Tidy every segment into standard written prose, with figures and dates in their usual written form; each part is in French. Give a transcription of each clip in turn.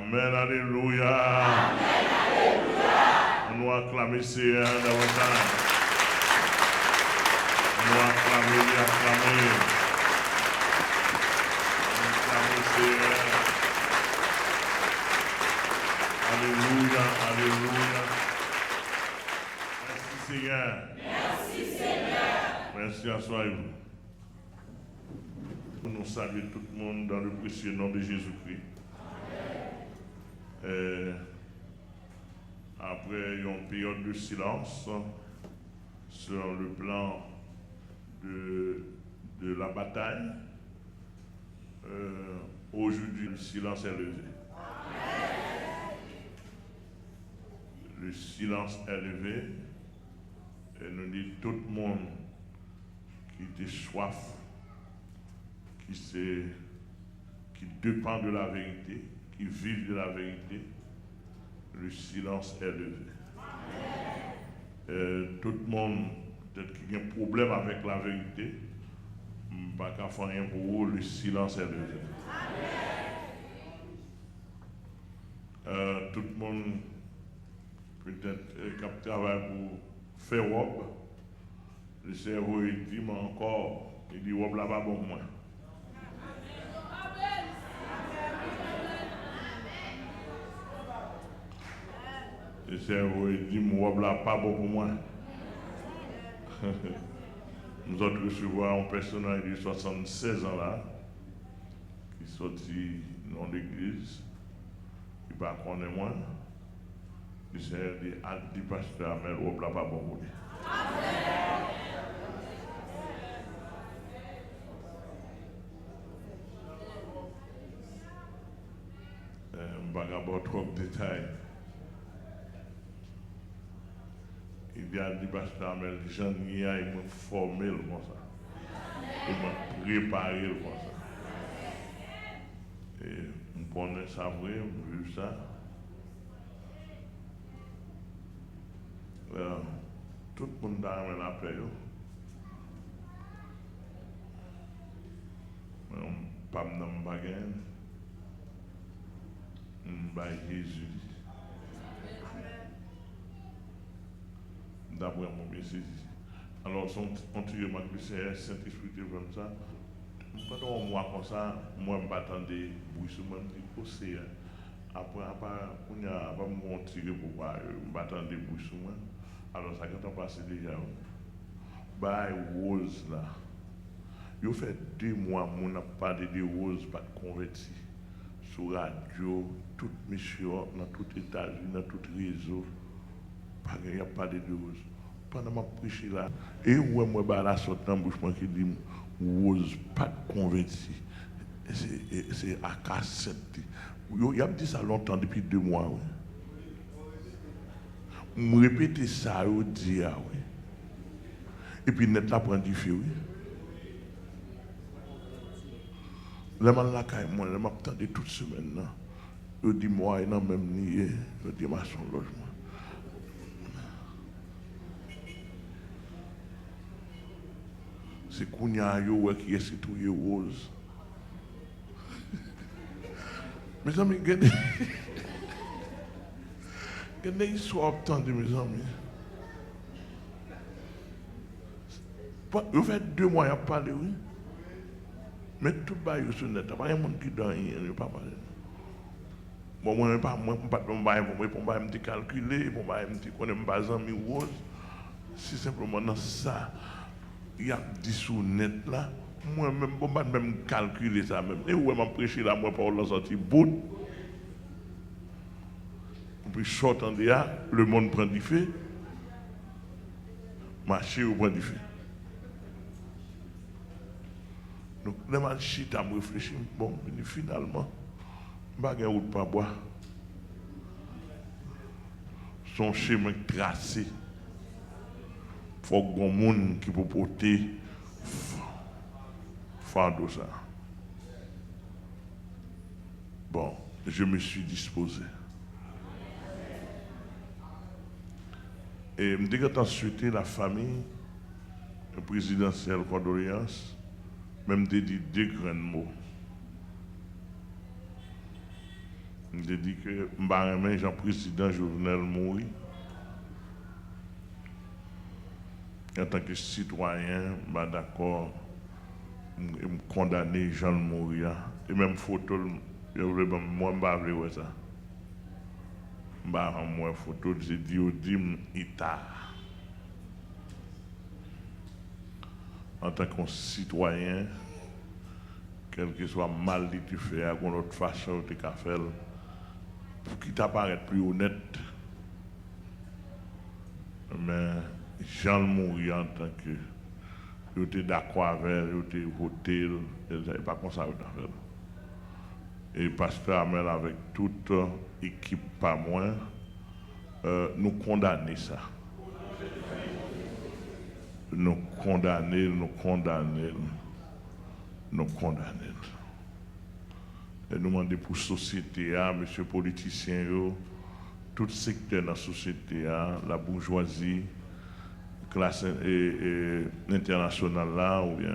Amen, alléluia. Amen, alléluia. On nous acclame Seigneur davantage. On nous acclame, acclamer. On acclame Seigneur. Alléluia, alléluia. Merci Seigneur. Merci Seigneur. Merci à soi et vous. Nous saluons tout le monde dans le précieux nom de Jésus-Christ. Après une période de silence sur le plan de la bataille, aujourd'hui le silence est levé. Le silence est levé et nous dit tout le monde qui était soif, qui dépend de la vérité, qui vit de la vérité, le silence est levé. Tout le monde, peut-être qu'il y a un problème avec la vérité, pas qu'à faire rien pour vous, le silence est levé. Tout le monde, peut-être, qui travaille pour faire robe, le cerveau, il dit, mais encore, il dit, robe là-bas, bon, moi. Le cerveau dit, mon robe là, pas bon pour moi. Nous autres recevons un personnage de 76 ans là, qui sorti dans l'église, qui ne connaît moi. Il s'est dit, dit pasteur, mais le robe là, pas bon pour lui. Je ne vais pas avoir trop de détails. Il y a dit pasteur, mais les gens ils m'ont formé comme ça. Ils m'ont préparé comme ça. Et on connaît ça vrai, on vu ça. Tout le monde a la paix. On pas de baguette. On va Jésus. D'après mon message. Alors, on tire ma prière, Saint-Esprit comme ça. Pendant un mois comme ça, moi, je m'attendais des bruissements de l'océan. Après, on a tiré pour voir, je m'attendais des bruissements. Alors, ça quand on passe déjà. Bah, rose là. Il fait 2 mois, on a parlé de rose, pas de converti. Sur radio, toute mission, dans tout États-Unis, dans tout réseau. Il n'y a pas de rose. Pendant ma prêche là, et où moi la sorte dans bouche qui dit rose pas converti. C'est AK7. Il a dit ça longtemps depuis 2 mois. Je répète ça, je dis oui. Et puis net là prend du feu. Là man la caille moi, je m'attendais toute semaine là. Je dis moi non même nié, je dis ma son logement. C'est Kounia yo qui est tout rose. Mes amis, regardez l'histoire obtenue, mes amis. Vous faites 2 mois à parler, oui. Mais tout le monde est sur net. Il n'y a pas de monde qui dort, il n'y a pas parler. Bon, moi, je ne peux pas me calculer, je ne peux pas me rose. C'est simplement dans ça. Il y a 10 sous net là. Moi-même, je ne peux pas même calculer ça même. Et où je prêché là, moi, pour la sortie bout. Puis, sortant de là, le monde prend du feu. Marché ou prend du feu. Donc, les machines à me réfléchir. Bon, finalement, je ne vais pas boire. Son chemin tracé. Il faut qu'il y ait un monde qui peut porter fardeau ça. Bon, je me suis disposé. Et je me dis que souhaité la famille, le présidentiel condoléances, même dit 2 grands mots. Je dis que je Jean-Président Jovenel mourir. En tant que citoyen, je suis d'accord, je condamner Jean mourir. Et même photo, moi, je ne veux pas voir ça. Je ne veux pas photo, je dis au dim Ita. En tant que citoyen, quel que soit mal que tu fais, à une autre façon tu as fait, pour qu'il t'apparaisse plus honnête. Mais Jean mourir en tant que vous êtes d'accord avec, vous êtes voté, et pas comme ça vous fait. Et pasteur Amel avec toute équipe pas moins, nous condamner ça. Nous condamner. Et nous demandons pour la société, monsieur politicien, tout secteur de la société, la bourgeoisie, classe internationale là, ou bien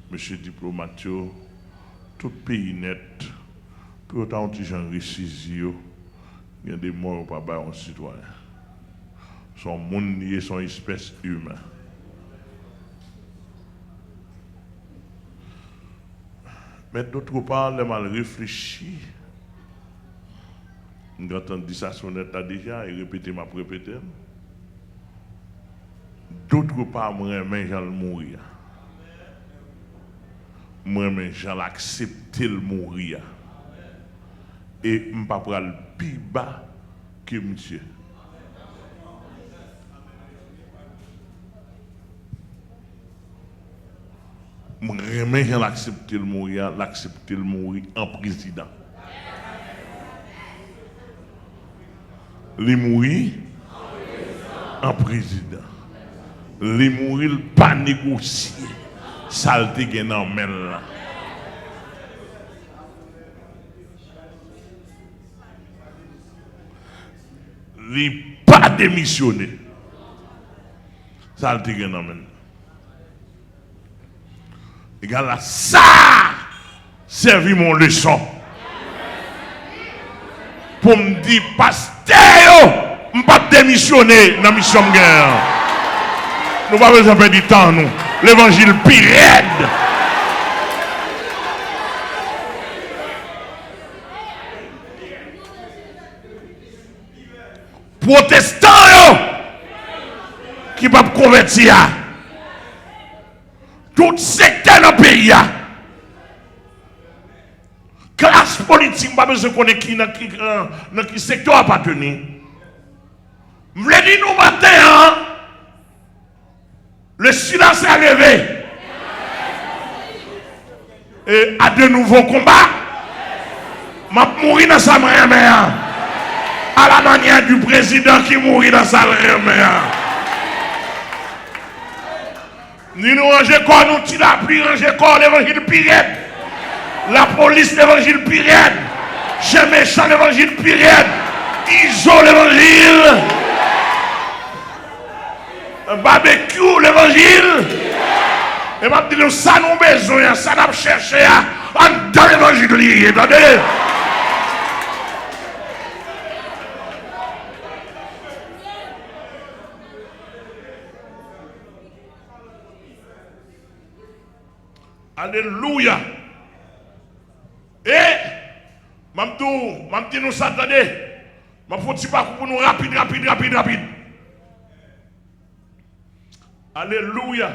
monsieur diplomate, tout pays net, pour autant que les gens réussissent, il y a des morts par rapport aux citoyens. Son monde lié, son espèce humaine. Mais d'autre part, les mal réfléchi. Nous avons dit ça sur net déjà et répété ma répété. D'autre part, moi, j'en mourir. Moi, j'en accepter le mourir. Et je ne peux pas prendre le plus bas que monsieur. Moi, j'en l'accepter le mourir en président. Les mourir en président. Les mourir pas négocier. Saleté qui est en main là. Les pas démissionner. Saleté qui est en main. Égal à ça, servi mon leçon. Pour me dire, pasteur, je ne vais pas démissionner dans la mission de guerre. Nous n'avons pas besoin de perdre du temps, nous. L'évangile pire raide. Protestants, qui ne peuvent pas convertir. Tout secteur dans le pays. Classe politique, pas besoin de connaître qui secteur appartenu. Je voulais dire nous matin, le silence est levé. Et à de nouveaux combats, je mourir dans sa main, à la manière du président qui mourit dans sa main. Nous rangeons corps, nous tirons la pluie, rangeons corps, l'évangile pirate. La police, l'évangile pirate. Chez méchant, l'évangile pirate. Iso, l'évangile. Barbecue, l'évangile. Et m'a dit, ça nous besoin, ça nous cherché dans l'évangile. Attendez. Alléluia. Et, je nous s'attendez. Je ne faut pas pour nous rapide. Alléluia.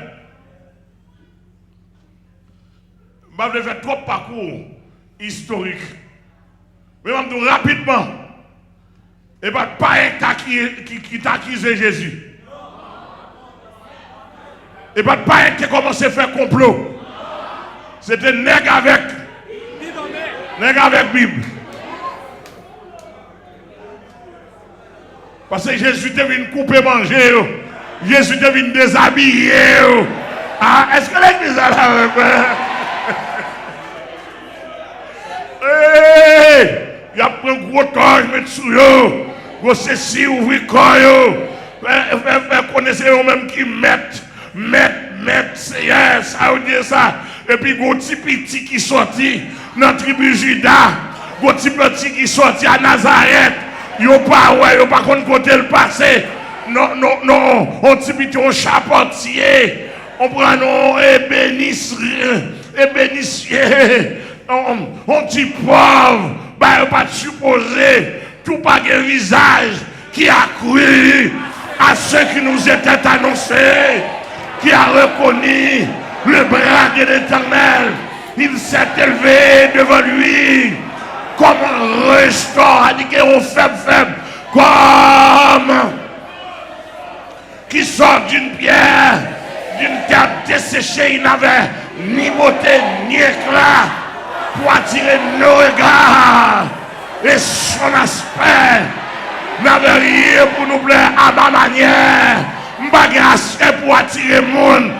Je vais faire trop parcours historique. Mais je vais rapidement. Et pas un cas qui t'a accusé Jésus. Et pas un qui a commencé à faire complot. C'était nègre avec Bible. Parce que Jésus te venu couper manger. Jésus te venu déshabiller. Ah, est-ce que l'église a la il y a pris un gros temps, je mets sur eux. Gros ceci, ouvrir corps. Faire connaître eux-mêmes qui mettent, ça veut dire ça. Et puis, gros petit qui sorti dans la tribu Juda. Gon ti petit qui sorti à Nazareth. Yo pas contre côté le passé. Non, on ti petit on charpentier. On prend non ébénissier. On dit pauvre, bah pas supposé, tout pas un visage qui a cru à ce qui nous était annoncé, qui a reconnu le bras de l'Éternel. Il s'est élevé devant lui comme un restaurant, faible, comme qui sort d'une pierre, d'une terre desséchée. Il n'avait ni beauté ni éclat pour attirer nos regards, et son aspect n'avait rien pour nous plaire à ma manière. M'bagasse pour attirer le monde,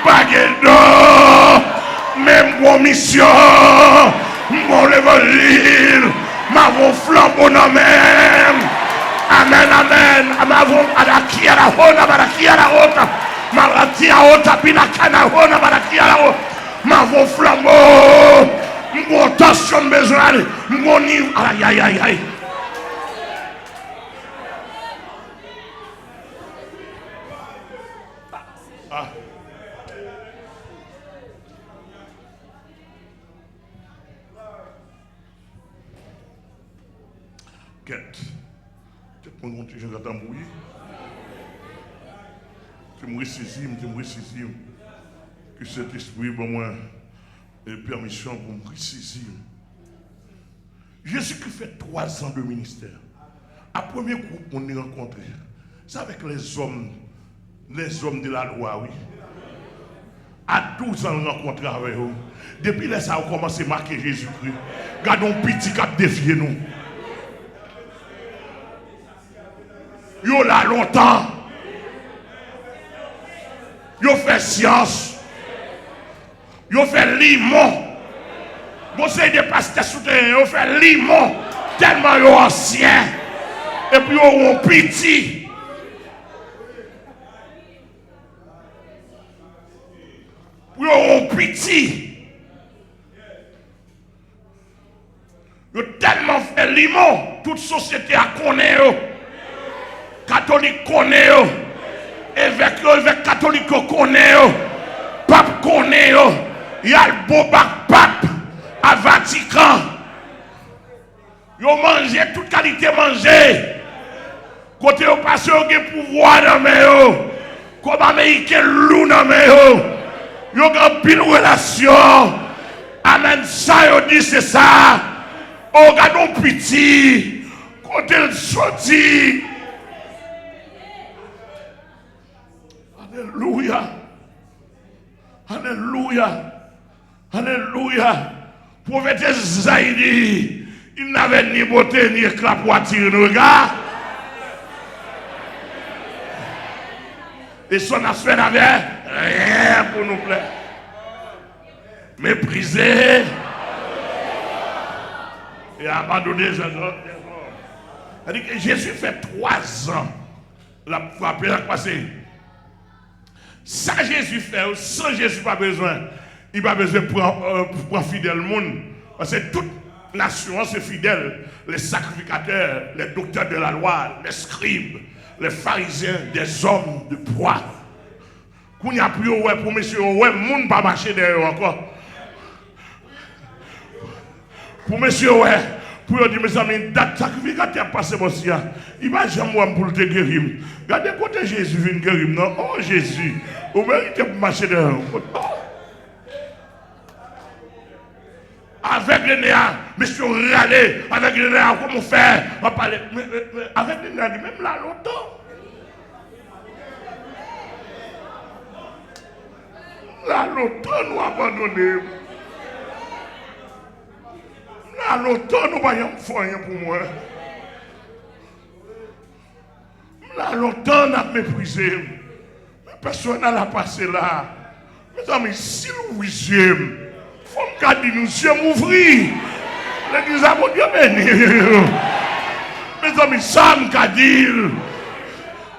m'bagasse même mon mission, mon l'évangile, ma mon flambeau non même. Amen. Amavon adakia la hona barakia la rota. Maratia ota pina kana hona barakia la rota. Mavon flambeau. Mon tension besoin. Mon niveau. Aïe. Quête. Je vais t'embrouiller. Je me ressaisis. Que cet esprit, pour moi, ait permission pour me ressaisir. Jésus qui fait 3 ans de ministère. À premier groupe, on est rencontré. C'est avec les hommes de la loi, oui. À 12 ans, on rencontré avec eux. Depuis là, ça a commencé à marquer Jésus-Christ. Gardons petit cap défier nous. Yo là longtemps. Yo fait science. Yo fait limon. Bon, c'est des pasteurs souterrains. Yo fait limon. Tellement yo ancien. Et puis yo ont petit. Yo ont petit. Yo tellement fait limon. Toute société a connaît. Catholique connaît, évêque catholique connaît, pape connaît, il y a le beau pape à Vatican. Ils ont mangé, toute qualité mangé. Côté au passé, ils ont pouvoir dans mes comme américain loup dans mes ils ont une pile relation. Amen, ça, ils dit c'est ça. Regardons petit, côté le sorti. Alléluia. Prophète Isaïe, il n'avait ni beauté ni éclat pour attirer nos regards. Et son aspect n'avait rien pour nous plaire. Méprisé et abandonné. C'est-à-dire que Jésus fait 3 ans. La frappé, la passé. Ça Jésus fait, sans Jésus pas besoin. Il n'a pas besoin pour fidèle monde. Parce que toute nation c'est fidèle. Les sacrificateurs, les docteurs de la loi, les scribes, les pharisiens, des hommes de poids. Qu'on y a plus pour monsieur, le monde pas marcher derrière encore. Pour monsieur, pour dire mes amis, date sacrificateur passé mon sia. Il va jamais pour te guérir. Regardez côté Jésus vient guérir. Non, oh Jésus, vous méritez pour marcher derrière. Avec les néants, monsieur râler, avec les néants, comment faire? On va parler. Mais avec les néants, même là, longtemps. Là, longtemps, nous abandonnons. Là, longtemps, nous voyons rien pour moi. Là, longtemps, nous avons méprisé. Mais personne n'a passé là. Mes amis, si nous voyons, il faut me garder nous yeux m'ouvrir. L'église a mon Dieu béni. Mes amis, ça me dire.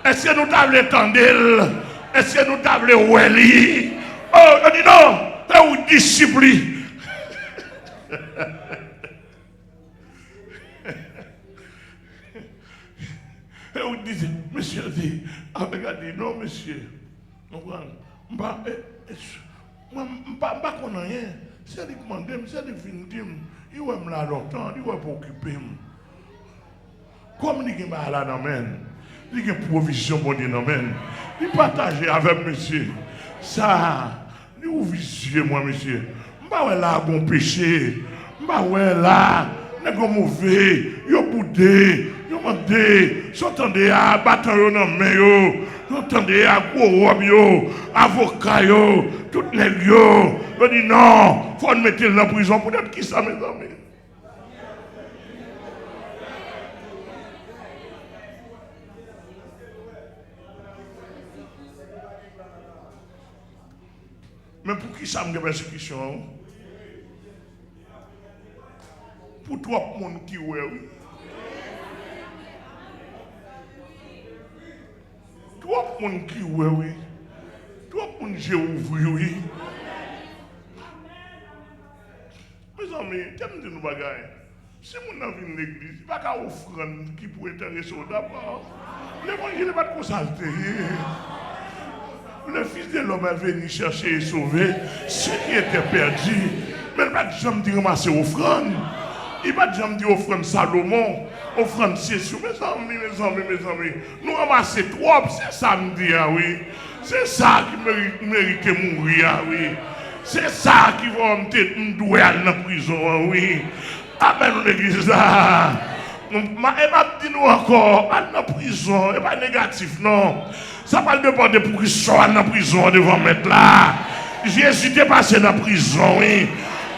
Est-ce que nous t'avons tendel? Est-ce que nous t'avons oueli? Oh, je dis non, c'est une discipline. vous dites, monsieur dit, regardez, non, monsieur. Je ne pas rien. C'est lui qui m'a dit, c'est lui qui vient dire, il va me là longtemps, il va m'occuper. Comme il y a là dans il y a une provision pour dire non, il partage avec monsieur. Ça, il ouvre les yeux, moi, monsieur. Je ne vais pas là bon péché. Je ne vais pas là, n'est pas mauvais, il y a boudé, il y a mandé, s'entendez à battre dans la main, s'entendez à gros robe, avocat, tout les lieux. Je dis non, il faut mettre dans la prison pour être qui ça, mes amis. Mais pour qui ça me persécution? Pour trois personnes qui ouais, oui. Trois personnes qui ouais, oui. Trois personnes j'ai ouvert, oui. Mes amis, qu'est-ce que nous bagaille? Si nous avons une église, il n'y a pas d'offrande qui pourrait intéresser d'abord. L'évangile n'est pas de consulter. Le Fils de l'homme est venu chercher et sauver ceux qui étaient perdus. Mais il n'a pas de jamais dire ramasser offrande. Il n'a pas de jamais dire offrande Salomon, offrande Cessou. Mes amis, nous ramassons trop, c'est ça me dit, oui. C'est ça qui mérite de mourir, oui. C'est ça qui va me douer à la prison, oui. Amen, l'église là. Et m'a dit nous encore, à la prison, et pas négatif, non. Ça va demander pour qu'il soit dans la prison devant mettre là. Jésus est passé dans la prison, oui.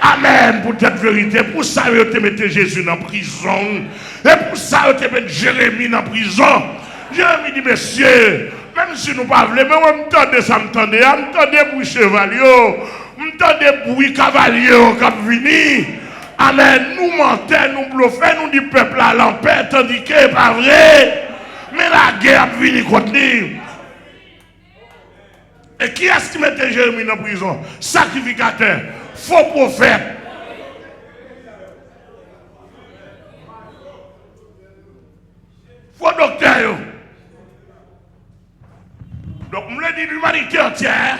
Amen, pour cette vérité. Pour ça, il te mettre Jésus dans la prison. Et pour ça, il te mettre Jérémie dans la prison. Jérémie dit, monsieur, même si nous ne parlons pas, mais on m'entendait ça, m'entendait bruit chevalier, m'entendait bruit cavalier qui vient. Amen, nous mentons, nous bluffons, nous disons peuple à l'empêche, tandis que ce n'est pas vrai. Mais la guerre vient contre nous. Et qui est-ce qui mettait Jérémie dans la prison? Sacrificateur, faux prophète. Faux docteur. Donc, je me dis l'humanité entière,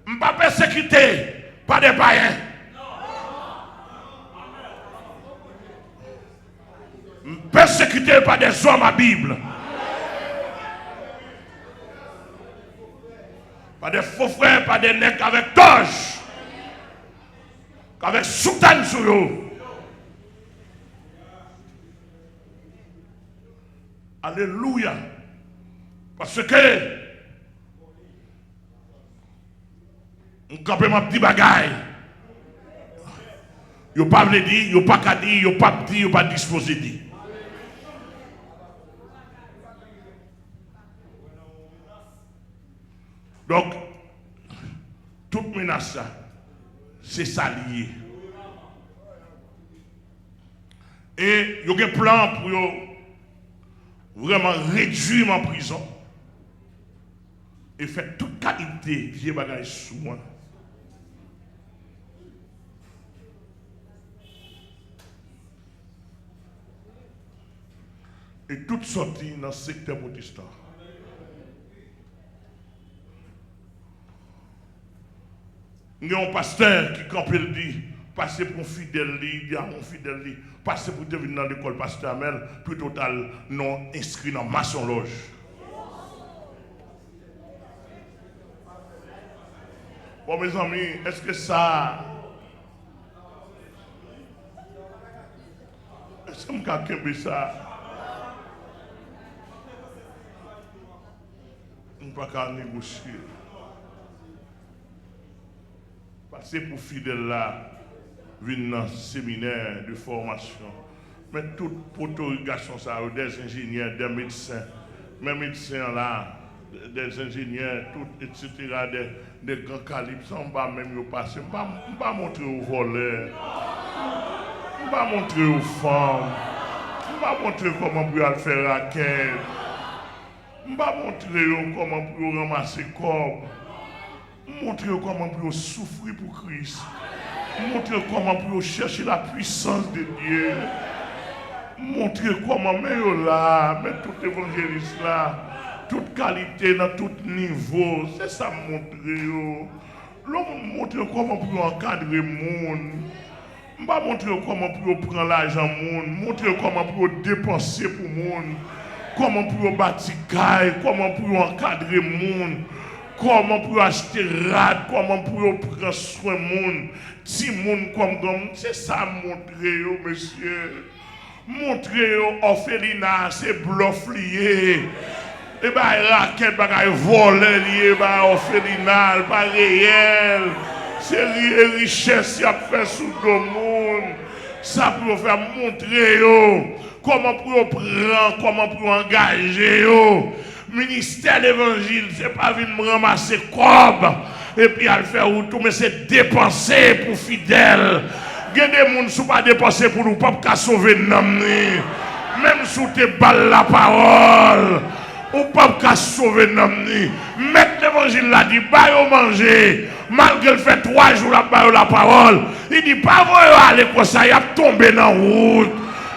je ne suis pas persécuté par des païens. Je suis persécuté par des hommes à Bible. Pas des faux frères, pas des nègres avec toge, avec soutane sur eux. Alléluia. Parce que on campe ma petit bagaille. Yo pas veut dire, yo pas qu'à dire, yo pas dire, yo pas disposer dire. Donc, toute menace, c'est ça lié. Et il y a un plan pour vraiment réduire ma prison et faire toute qualité vieux bagage sous moi. Et toute sortie dans le secteur protestant. Il y a un pasteur qui campe le dit, passer pour un fidèle, il dit à mon fidèle, passer pour devenir dans l'école pastorale, puis total non inscrit dans maçon loge. Bon mes amis, est-ce que ça... Est-ce que je peux ça? Je ne peux pas négocier. Passer pour fidèle là, venir dans le séminaire de formation. Mais toute protégation, ça, des ingénieurs, des médecins, mes médecins là, des ingénieurs, tout, etc., des grands calibres, ça, on va même passer. On ne va pas montrer aux voleurs, on ne va pas montrer aux femmes, on ne va pas montrer comment pour faire la quête, on ne va pas montrer comment pour ramasser corps. Montrer comment pour souffrir pour Christ. Montrer comment pour chercher la puissance de Dieu. montrer comment, mais yo là, mais tout évangéliste là, toute qualité dans tout niveau, c'est ça montrer yo. L'homme montre comment pour encadrer le monde. Je ne vais pas montrer comment pour prendre l'argent monde, montrer comment pour dépenser pour le monde, comment pour bâtir caille, comment pour encadrer le monde, comment pour acheter rad, comment pour prendre soin du monde, petit monde comme c'est ça montrer, monsieur. Montrer orphelinat, c'est bluff lié. Et bien, raquette, voler lié, orphelinat, pas réel. C'est richesse qui a fait sous le monde. Ça pour faire montrer comment pour prendre, comment pour engager. Ministère de l'évangile, ce n'est pas venir ramasser cob et puis à le faire tout, mais c'est dépenser pour fidèles. Il y a des gens qui ne sont pas dépensés pour nous, pas qu'à sauver l'homme. Même si tu balles la parole, ou pas qu'à sauver l'homme. Mettre l'évangile là, dit, pas manger. Malgré le fait 3 jours la parole, il dit, pas vous aller comme ça, il a tombé dans la route.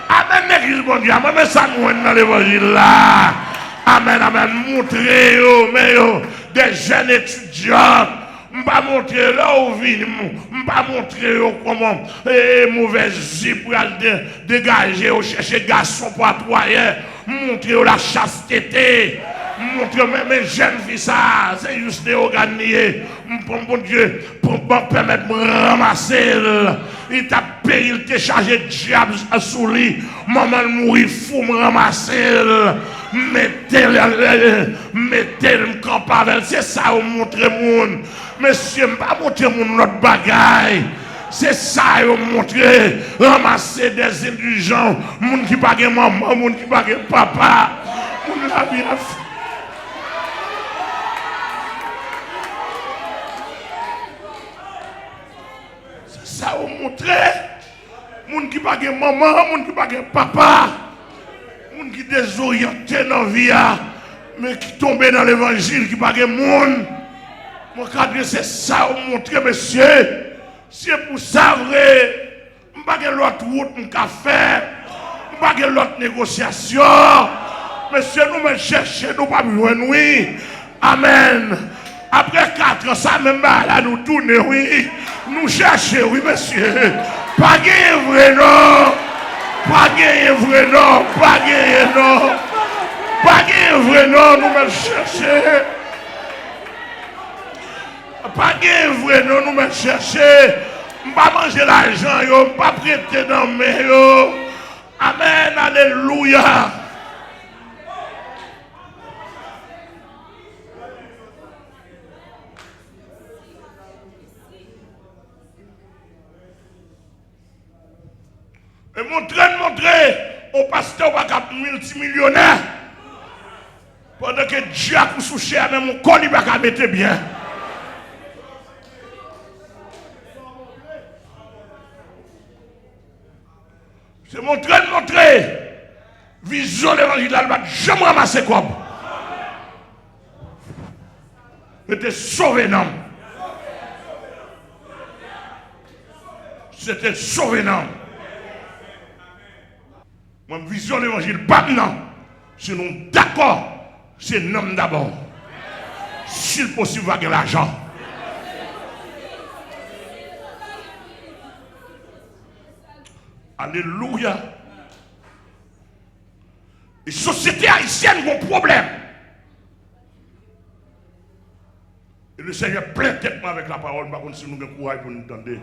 Amen, l'église, bon Dieu, amen, ça nous dans l'évangile là. Amen, amen, montrez, mais des jeunes étudiants. Je ne vais pas montrer là où vient, je ne vais pas montrer comment mauvaise vie pour dégager, chercher garçon pour attoyer, montrer la chasteté, montrer mes jeunes filles ça, c'est juste des organes, bon Dieu, pour me permettre de me ramasser. Il t'a payé, il t'a chargé de diable sous lui, maman mourir fou, me ramasser. Mettez-le camp avec, c'est ça où montrer monde. Monsieur, je ne vais pas montrer notre bagaille. C'est ça où montrer, ramasser des indigents, monde qui pas maman, monde qui pas papa, monde la vie la c'est ça où montrer, monde qui pas maman, monde qui pas papa. Moun qui désorienté dans la vie, mais qui tombent dans l'évangile, qui ne pas monde. Mon cadre, c'est ça, vous montrer, monsieur. C'est pour ça, vrai. Je ne pas l'autre route, je ne faire. Je ne pas l'autre négociation. Monsieur, nous me chercher, nous pas besoin, oui. Amen. Après 4 ans, ça même là, nous tourner, oui. Nous chercher, oui, monsieur. Pas gagner vrai, non. Pas gagner vrai non, pas gagner non, pas gagner vrai non, nous me chercher. Pas gagner vrai non, nous me chercher. Pas manger l'argent, yo, pas prêter dans mes yo. Amen, alléluia. Et montrer au pasteur multimillionnaire. Pendant que Dieu a sous cher, mais mon corps, il va mettre bien. C'est montrer. Vision de l'évangile d'Alba, je me ramasse comme. C'était sauvé, non. C'était sauvé, non. Moi, vision de l'évangile, pas non. Sinon, d'accord, c'est l'homme d'abord. S'il possible, va gagner l'argent. Alléluia. Les sociétés haïtiennes ont un problème. Et le Seigneur plaît tellement avec la parole, par contre, si nous avons le courage pour nous entendre.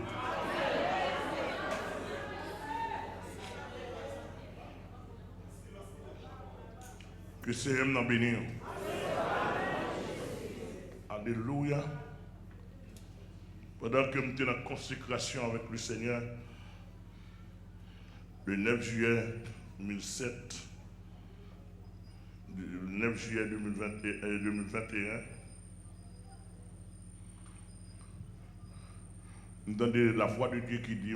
Que c'est un nom béni. Alléluia. Pendant que nous étions en consécration avec le Seigneur, le 9 juillet 2007, le 9 juillet 2021, nous entendons la voix de Dieu qui dit,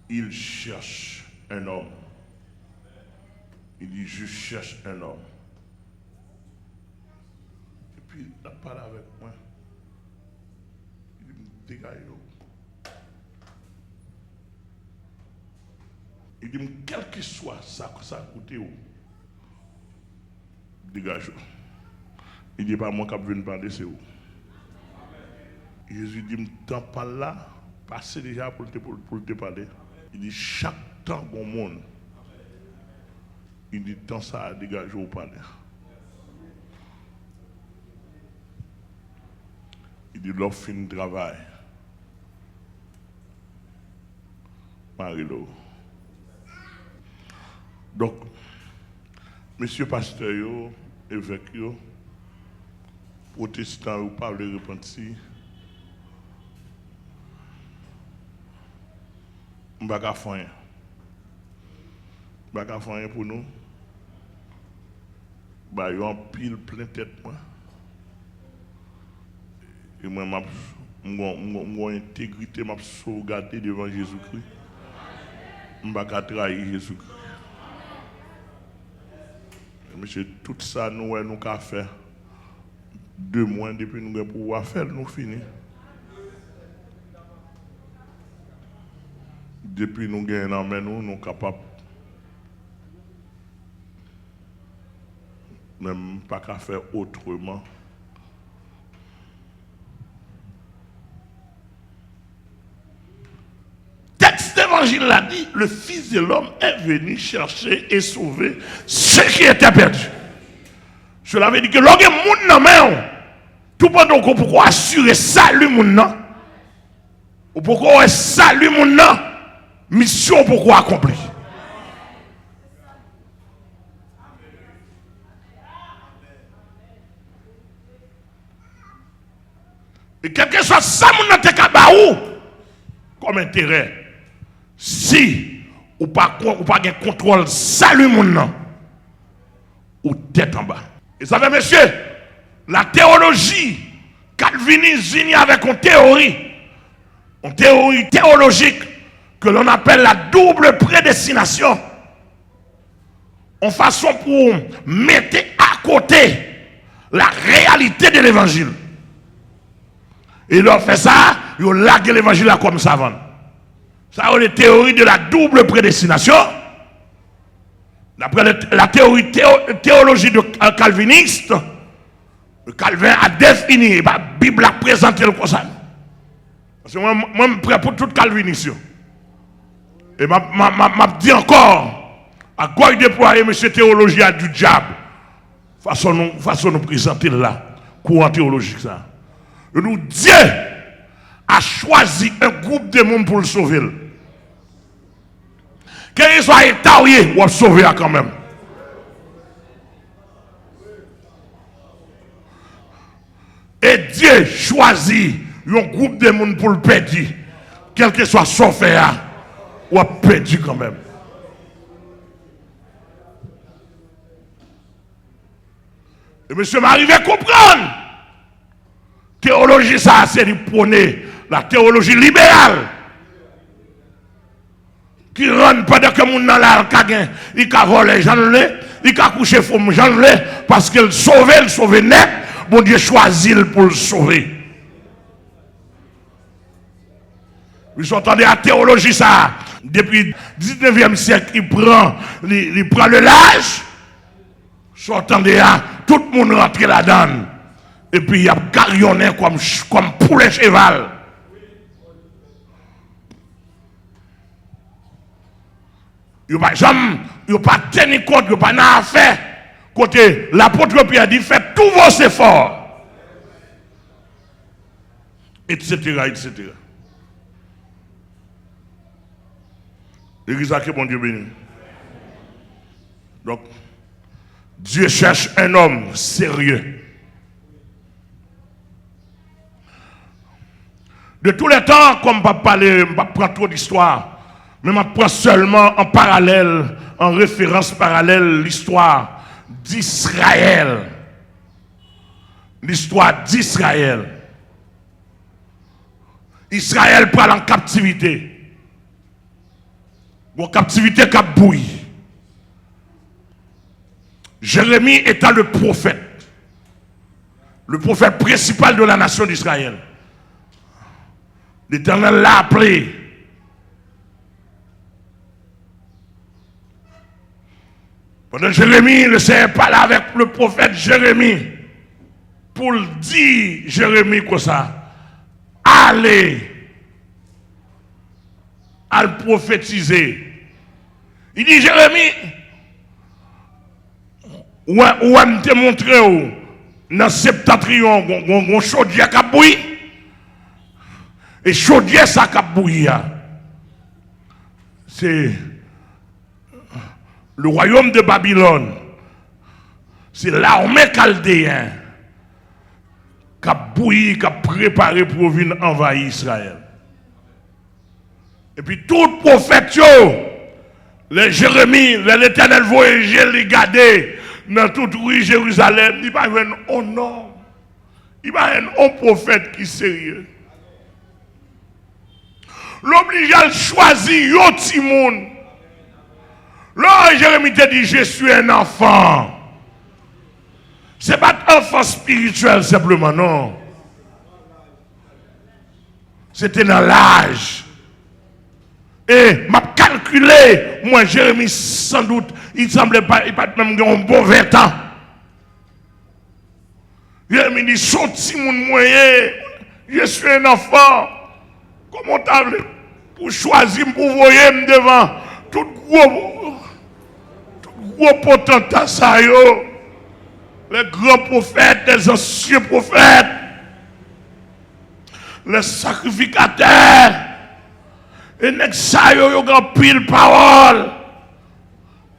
il cherche un homme. Il dit, je cherche un homme. Et puis, il a parlé avec moi. Il dit, dégage. Il dit, quel que soit ça que ça a coûté, dégage. Il dit, pas moi qui viens parler, c'est où. Jésus dit, temps par là, passez déjà pour te parler. Il dit, chaque temps, bon monde, il dit, tant ça a dégagé au parler. Il dit, l'offre fin de travail. Marie-Lo. Donc, monsieur pasteur, évêque, protestant, ou pas le repentir, je ne vais pas faire rien. Je ne vais pas faire rien pour nous. Il y a un pile plein de tête. Et moi, mon intégrité m'a sauvegardé devant Jésus-Christ. Je ne vais pas trahir Jésus-Christ. Monsieur, tout ça, nous avons fait 2 mois depuis que nous avons pouvoir faire, nous finissons. Depuis que nous gagnons, nous sommes capables. Même pas qu'à faire autrement. Texte d'évangile l'a dit, le Fils de l'homme est venu chercher et sauver ceux qui étaient perdus. Cela veut dire que l'homme est dans main, tout pendant qu'on pourquoi assurer salut mon ou pourquoi salut mon mission pourquoi accomplir. Et quel que soit ça mon te kabaou comme intérêt. Si ou pas de contrôle, salut mon nom, ou tête en bas. Et ça fait, monsieur, la théologie calviniste vient avec une théorie théologique que l'on appelle la double prédestination. En façon pour mettre à côté la réalité de l'évangile. Et ils ont fait ça, ils ont largué l'évangile là comme savant. Ça, c'est la théorie de la double prédestination. D'après la théorie théologie de calviniste, Calvin a défini, la Bible a présenté le comme ça. Parce que moi, je suis prêt pour toute calvinisme. Et je dis encore, à quoi il déploie M. Théologie du diable, façon nous présenter là, courant théologique ça. Et nous, Dieu a choisi un groupe de monde pour le sauver. Qu'il soit étaouillé, ou sauver quand même. Et Dieu choisit un groupe de monde pour le perdre. Quel que soit son fait, ou perdu quand même. Et monsieur m'arrive à comprendre. Théologie, ça, c'est de prôner la théologie libérale. Qui rend pendant que mon dans la cagin, il a volé, j'en l'ai, il a couché femme, j'en l'ai, parce qu'il sauve net, bon Dieu choisit pour le sauver. Vous entendez la théologie, ça, depuis le 19e siècle, il prend le large, vous entendez, tout le monde rentre là-dedans. Et puis il y a carillonné comme poulet cheval. Il n'y a pas tenu compte, il n'y a pas d'affaire. Côté l'apôtre Pierre dit, faites tous vos efforts. Etc. etc. L'église a que bon Dieu béni. Donc, Dieu cherche un homme sérieux. De tous les temps, comme je ne vais pas prendre trop d'histoire, mais je prends seulement en parallèle, en référence parallèle, l'histoire d'Israël. L'histoire d'Israël. Israël prend en captivité. Bon, captivité qui bouille. Jérémie étant le prophète principal de la nation d'Israël. L'Éternel l'a appelé Pendant Jérémie, le Seigneur parlait avec le prophète Jérémie pour le dire, Jérémie, comme ça, allez, à le prophétiser. Il dit, Jérémie, ou on te montré dans septentrion, on chaudier qui a bouilli, et chaudier ça qui a bouilli. C'est le royaume de Babylone, c'est l'armée chaldéenne qui a bouilli, qui a préparé pour venir envahir Israël. Et puis tout prophète, les Jérémie, l'Éternel voyageait, les garder dans toute rue Jérusalem, il va y avoir un homme, il va y avoir un prophète qui est sérieux. L'oblige à choisir un petit monde. Là, Jérémie te dit, je suis un enfant. Ce n'est pas un enfant spirituel simplement, non. C'était dans l'âge. Et m'a calculé, moi Jérémie sans doute, il semblait pas, il pas même un bon 20 ans. Jérémie dit, son petit monde moyen, je suis un enfant. Comment t'as pour choisir, pour voyer devant tout gros potentat ça yo, les grands prophètes, les anciens prophètes, les sacrificateurs, et les ça yo ont pile parole.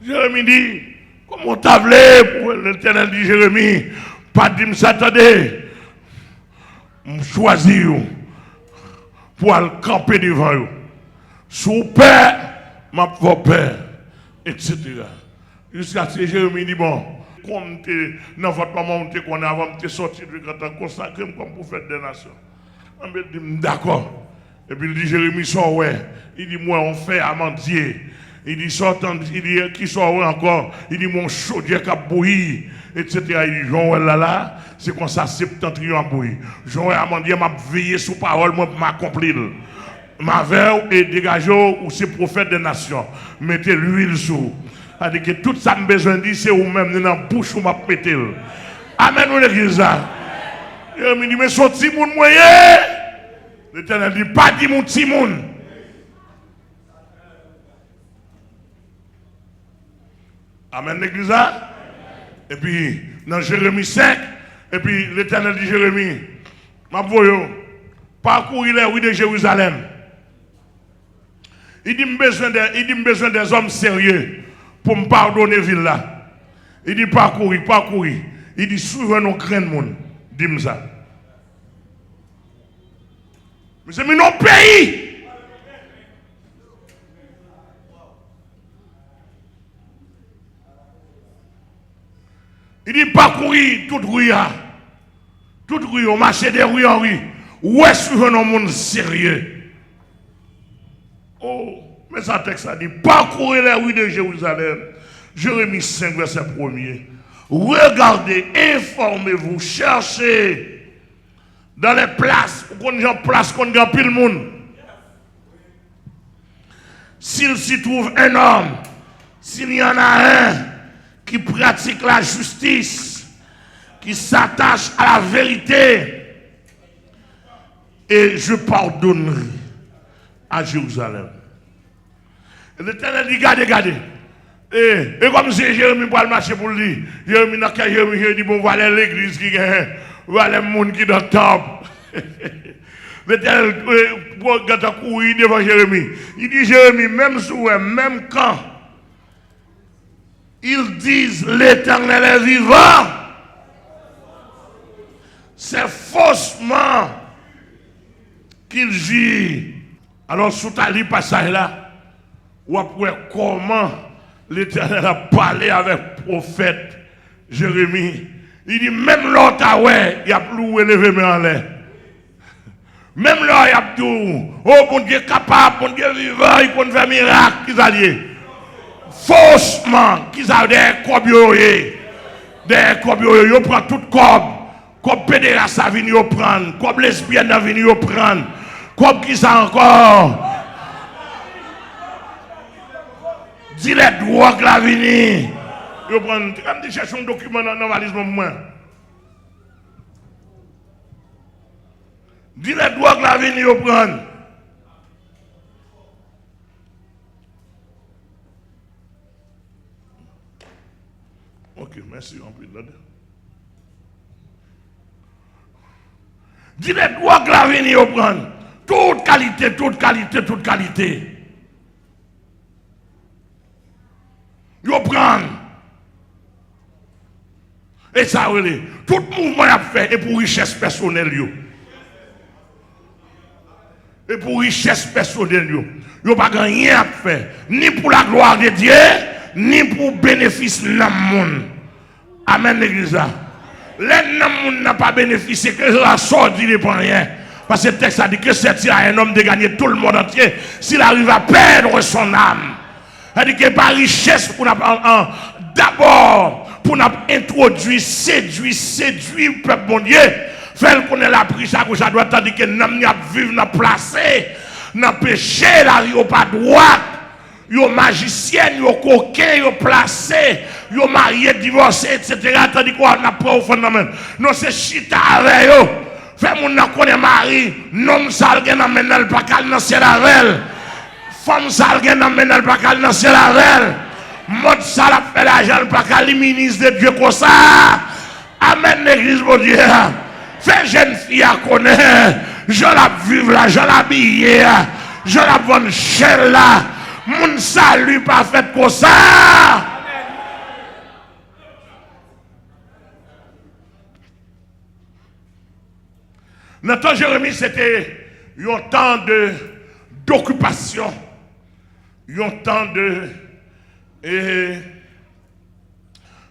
Jérémie dit, comment t'as voulu pour l'Éternel dit Jérémie, pas dire ça, attendez, choisir pour aller camper devant eux. Sous père, ma propre père, etc. Jusqu'à ce que Jérémie dit, bon, comme dans votre maman, qu'on a avant de sortir du grand temps, consacré comme prophète des nations. On me dit, d'accord. Et puis il dit, Jérémie sort, ouais. Il dit, moi, on fait amandier. Il dit, sortant, il dit, qui sort, ouais, encore. Il dit, mon chaudier qui a bouilli, etc. Il dit, Jean, là, c'est comme ça, septentrion a bouilli. Jean, amandier m'a veillé sous parole, moi, m'accomplir. Ma veille et dégagé ou c'est prophète des nations. Mettez l'huile sous. C'est-à-dire que tout ça me besoin de dire, c'est vous-même dans la bouche où m'a pété. Amen ou l'église. Il me dit, mais son petit monde moyen. L'Éternel dit, pas dit mon petit monde. Amen l'église. Et puis, dans Jérémie 5, et puis l'Éternel dit, Jérémie, ma voyons, parcourir les rues de Jérusalem. Il dit, besoin des hommes sérieux pour me pardonner ville là. Il dit, parcourir. Il dit, suivez nos grains de monde. Dis-moi ça. Mais c'est mon pays. Il dit, parcourir toute rue. Toute rue, on marche des rues en rue. Où est-ce que nos monde sérieux? Oh, mais ça texte a dit, parcourez les rues de Jérusalem. Jérémie 5, verset 1er. Regardez, informez-vous, cherchez dans les places, qu'on y a place, qu'on y a pile le monde. S'il s'y trouve un homme, s'il y en a un qui pratique la justice, qui s'attache à la vérité, et je pardonnerai à Jérusalem. L'Éternel dit, regardez. Et comme si Jérémie pour le marcher pour lui, Jérémie n'a qu'à Jérémie, dit, bon, voilà l'église qui gagne, voilà le monde qui est dans le temple. L'Éternel, pour courir devant Jérémie, il dit, Jérémie, même souvent, même quand ils disent l'Éternel est vivant, c'est faussement qu'il gît. Alors, sous ta lit passage là, ou après comment l'Éternel a parlé avec le prophète Jérémie. Il dit, même l'autre, il y a plus élevé mais en l'air. Même là, il y a tout. Oh, bon Dieu capable, bon Dieu vivant, il peut faire miracle, qu'ils alliés. Faussement, qu'ils ont des cobioyés. Des cobioyés, ils prennent tout cob. Comme pédéraste à venir prendre, comme lesbienne à venir prendre, comme qui ça encore. Dis les drogues la venir. Yo prend, comme des cherchons un document dans la valise moi. Dis les drogues la venir yo prendre. Ok, merci un peu là. Dis les drogues la venir yo prendre. Toute qualité, toute qualité, toute qualité. Yo prendre. Et ça, tout mouvement a fait et pour richesse personnelle. Yo. Et pour richesse personnelle. Yo. Yo pas rien à faire. Ni pour la gloire de Dieu, ni pour bénéfice de monde. Amen, l'église. Les n'a pas bénéficié que la sortie ne prend rien. Parce que le texte a dit que c'est à un homme de gagner tout le monde entier s'il arrive à perdre son âme. Il dit que par richesse pour d'abord pour nous introduire, séduire le peuple bon Dieu. Faire qu'on ait la prise à gauche à droite, tandis que nous vivons, nous placé, nous péché, la rue pas droite. Yo magicien, yo coquin, yo placé, yo marié, divorcé, etc. Tandis qu'on a pas au fondament. Non, c'est chita avec yo. Fait mon n'a connaît mari, non salgen n'a menel pas cal dans ciel avec. Femme salgen n'a menel pas cal dans ciel avec. Mode ça la fait l'argent pas cal ministre de Dieu comme ça. Amen l'église mon Dieu. Fait jeune fille à connaître, je la vive là, je la habille, je la vends cher là. Mon salut pas fait comme ça. Notre Jérémie, c'était un temps d'occupation, un temps de, et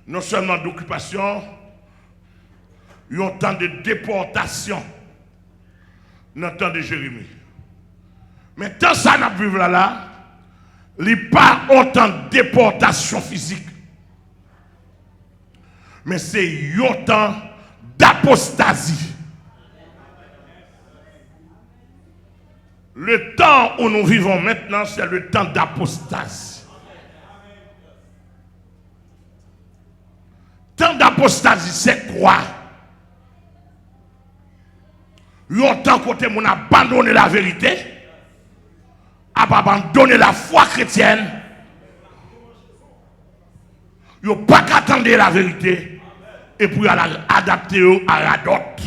non seulement d'occupation, un temps de déportation, notre temps de Jérémie. Mais tant ça n'a vu là, il n'y a pas autant de déportation physique. Mais c'est un temps d'apostasie. Le temps où nous vivons maintenant, c'est le temps d'apostasie. Temps d'apostasie, c'est quoi? Un temps côté on a abandonné la vérité, a abandonné la foi chrétienne, ils n'ont pas qu'attendre la vérité et puis adapter à la dot,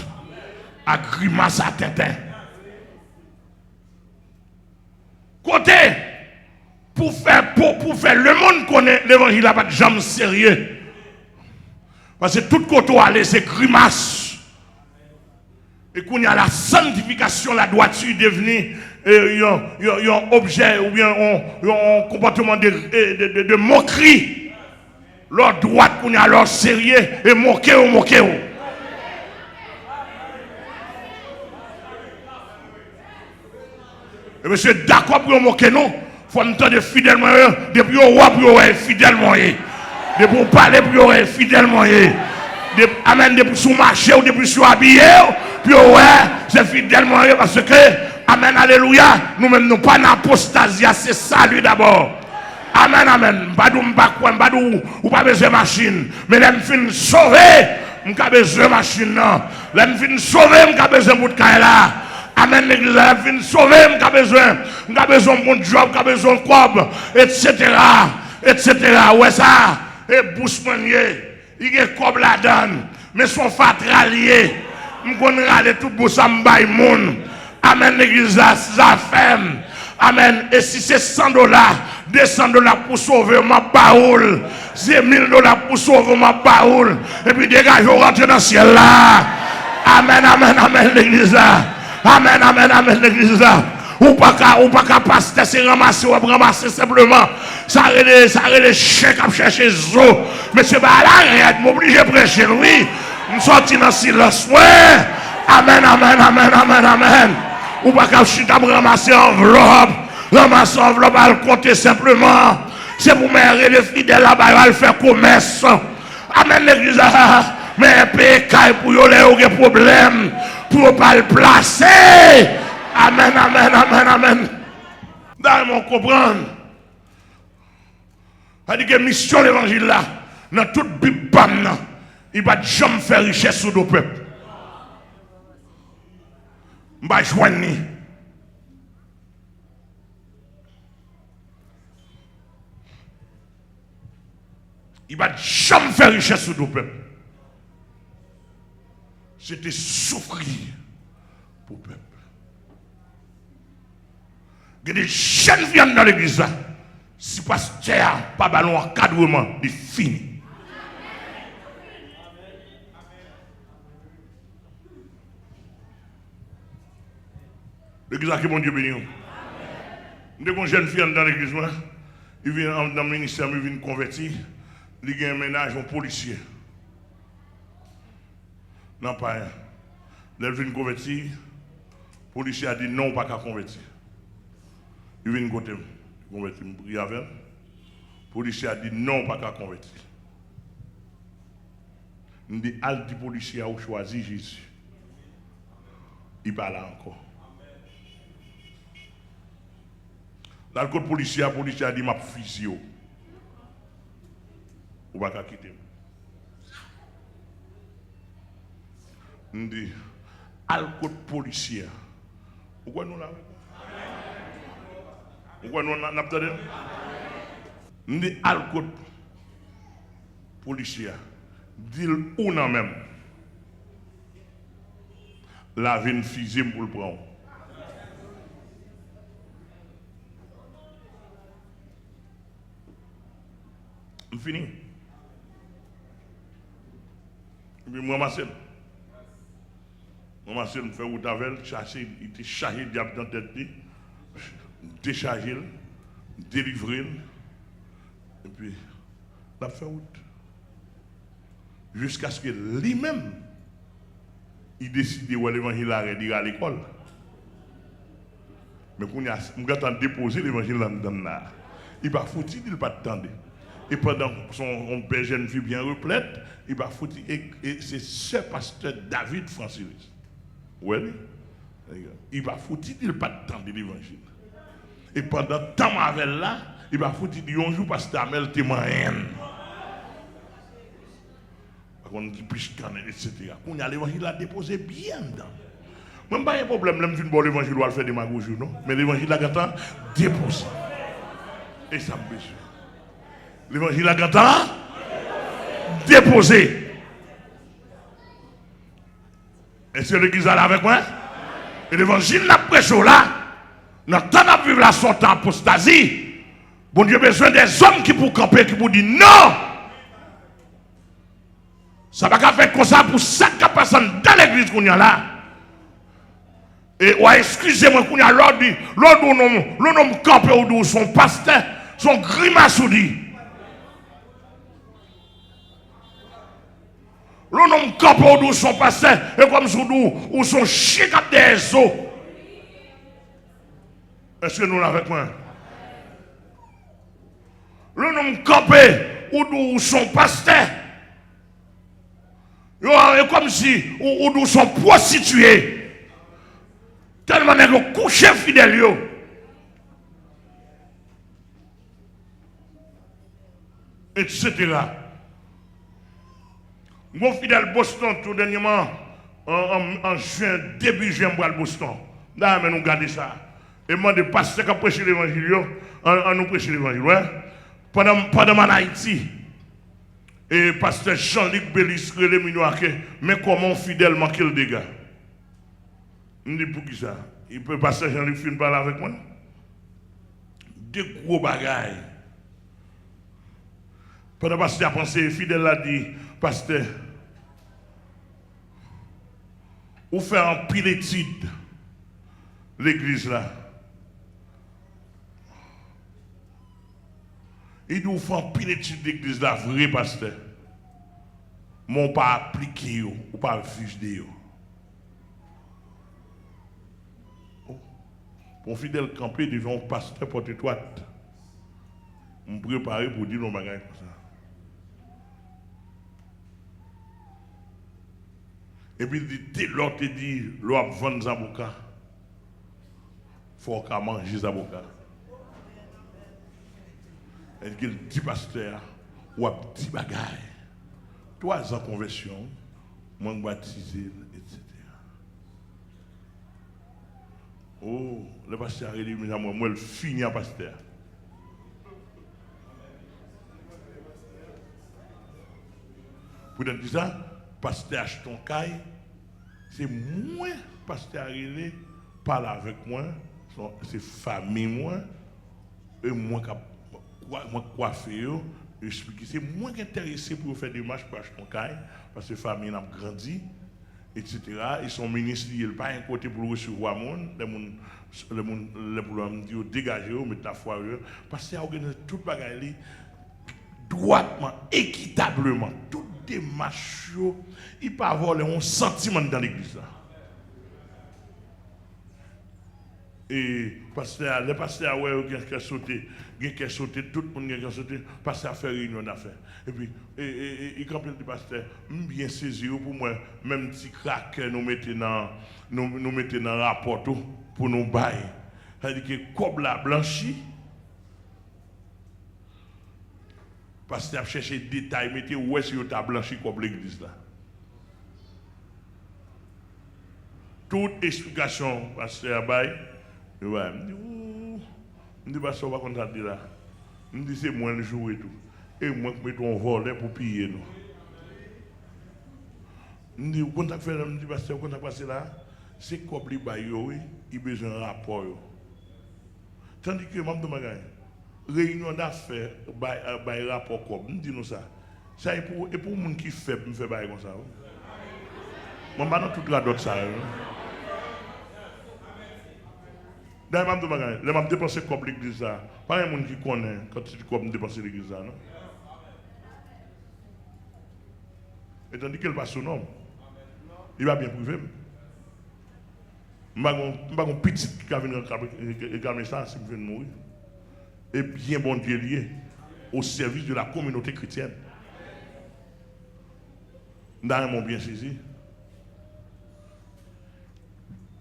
à grimace à Tintin. Côté, pour faire le monde connaît l'évangile, il n'a pas de jambe sérieux. Parce que tout côté aller, c'est grimace. Et qu'on y a la sanctification, la droiture devenue un objet ou bien un comportement de moquerie. Leur droite qu'on y a leur sérieux et moquer. Et monsieur, d'accord pour moquer nous, il faut entendre fidèlement, depuis au roi pour fidèlement. Depuis au palais pour fidèlement. Amen, depuis sous marché ou depuis sous habillé, puis c'est fidèlement parce que, amen, alléluia, nous-mêmes nous pas d'apostasie, c'est salut d'abord. Amen, amen. Ou pas besoin de machine, mais là, je finis sauver, je n'ai pas besoin de machine, non. Là, je finis sauver, je n'ai pas besoin de bout de là. Amen, l'église, là, je finis sauver, je n'ai pas besoin de mon job, je n'ai besoin de quoi, etc. Ouais, ça, et Boussmanier. Il y a comme la donne, mais son fatralier, je connais tout pour ça, amen, l'église, ça fait. Amen. Et si c'est $100, $200 pour sauver ma parole, c'est $1000 pour sauver ma parole, et puis dégage, on rentre dans le ciel là. Amen, amen, amen, l'église là. Amen, amen, amen, l'église là. Ou pas qu'à passer, c'est ramasser simplement. Ça a les chèques à chercher zo. Monsieur Balarette, m'oblige de prêcher, oui. Nous sortis dans le silence, ouais. Amen, amen, amen, amen, amen. Ou pas qu'à ramasser enveloppe. Ramasser enveloppe, à le compter simplement. C'est pour m'aider les fidèles là-bas, à le faire commerce. Amen, l'église. Mais pécaille pour y aller au problème. Pour pas le placer. Amen, amen, amen, amen. D'ailleurs, on comprend. Ça dit que mission l'évangile là, dans toute Bible, il va jamais faire richesse sur nos peuples. Il va joindre. Il va jamais faire richesse sur nos peuples. C'était souffrir pour le peuple. Il y a des jeunes viennent dans l'église là. Si pasteur pas ballon encadrement, il finit. L'église là que mon Dieu béni. Dès qu'on jeune fille dans l'église là, il vient dans le ministère, il vient convertir, il y a un ménage, un policier. Non, pas un. Il vient convertir, le policier a dit non, pas qu'à convertir. Il vient convertir, il prie avec. Le policier a dit non, pas qu'à convertir. Il dit, al du policier a choisi Jésus. Il parle encore. Là, le policier a dit, m'a physio. Ou pas qu'à quitter. Il dit, al policier. Pourquoi nous l'avons? Pourquoi nous n'avons pas entendu? Il dit, al policier. Dit ou non même. La vie physique pour le prendre. Fini. Et puis moi, Marcel, me fait route avec, chercher, il était chargé de diable dans la tête, décharger, délivrer, et puis, il a fait route. Jusqu'à ce que lui-même, il décide où l'évangile arrête à l'école. Mais quand il a déposé l'évangile là-dedans, il va foutre, il ne pas attendre. Et pendant son père jeune fille bien replète, il va foutre. Et c'est ce pasteur David Francis. Oui, il va foutre, il ne pas attendre l'évangile. Et pendant temps avec là, il va foutre, il dit un jour pasteur Amel témoigne. Par contre, il piche canne, etc. Quand il y a l'évangile, il a déposé bien dedans. Même pas un problème, même si l'évangile doit le faire démagogie, non? Mais l'évangile a déposé. Et ça me besoin. L'évangile a déposé. Est-ce que l'église est là avec moi? Et l'évangile n'a pas prêché là. Dans le temps de vivre la sorte apostasie, bon Dieu a besoin des hommes qui pour camper, qui pour dire non. Ça va pas faire comme ça pour 5 personnes dans l'église qu'on y a là. Et ouais, excusez-moi qu'on y a l'autre nom campé ou son pasteur, son grimace ou dit. L'on nomme campé ou son pasteur, et comme ou son chien des eaux. Est-ce que nous l'avons avec moi? L'on nomme campé ou son pasteur, et comme si ou son prostitué. Tellement de coucher fidèle. Etc. Mon fidèle Boston, tout dernièrement, en juin, début juin, je vais à Boston. Là, nous gardons ça. Et moi, de pasteur qui a prêché l'évangile, on nous prêche l'évangile. Ouais? Pendant Haïti, et pasteur Jean-Luc Bellis, mais comment fidèlement quel dégât? Je me dis pour qui ça? Il peut passer Jean-Luc Fin parler avec moi? Des gros bagailles. Pendant que le pasteur a pensé, fidèle a dit, pasteur, ou faire un pile étude l'église là. Il doit faire un pile étude l'église là, vrai pasteur. Mon pas appliqué ou pas juger. Pour fidèle camper devant un pasteur porte-toi. Je me prépare pour dire nos bagages comme ça. Et puis il dit, l'autre dit, l'autre vend Zaboka. Il faut qu'on mange Zaboka. Et qu'il dit, pasteur, ou à petit bagaille. 3 ans de conversion, moi baptisé, etc. Oh, le pasteur a dit, moi, je finis à pasteur. Pour dire ça, pasteur Acheton Caille, c'est moi, pasteur Arélé, parle avec moi, c'est famille moi, et moi coiffer, expliquer. C'est moi qui intéressé pour faire des marches pour Acheton Caille, parce que la famille a grandi, etc. Ils sont ministres, ils n'ont pas un côté pour recevoir les gens qui ont dégagé, mettre la foi, parce qu'ils organisent tout le bagage droitement, équitablement, toutes des marches, ils ne peuvent pas avoir un sentiment dans l'église. Et le pasteur, ouais, il a sauté, tout le monde a sauté, pasteur a fait réunion d'affaires. Et puis, il comprend le pasteur, bien saisi pour moi, même si crack nous mettons dans le rapport pour nous bailler. C'est-à-dire que comme la blanchi, pasteur a cherché des détails, mettez où est-ce que tu as blanchi comme l'église là. Toute explication, pasteur a baillé. Ouais, je dis, pasteur, on va contacter là. Je dis, c'est moi le jour et tout. Et moi, je mets un volet pour piller nous. Je dis, quand tu fais, je dis, pasteur, quand tu passé là, c'est quoi les bails, il a besoin d'un rapport. Tandis que, je dis, réunion d'affaires, bail rapport comme, je dis nous ça. Ça est pour les gens qui font, me fait bail comme ça. Je ne sais pas toute la dot ça. D'ailleurs, je vais dépenser comme l'église. Pas un monde qui connaît quand tu dis dépenser l'église. Et tandis qu'elle passe son nom, il va bien priver. Je ne vais pas un petit qui va venir regarder ça si je viens de mourir. Et bien bon Dieu lié au service de la communauté chrétienne. D'ailleurs, mon bien saisi.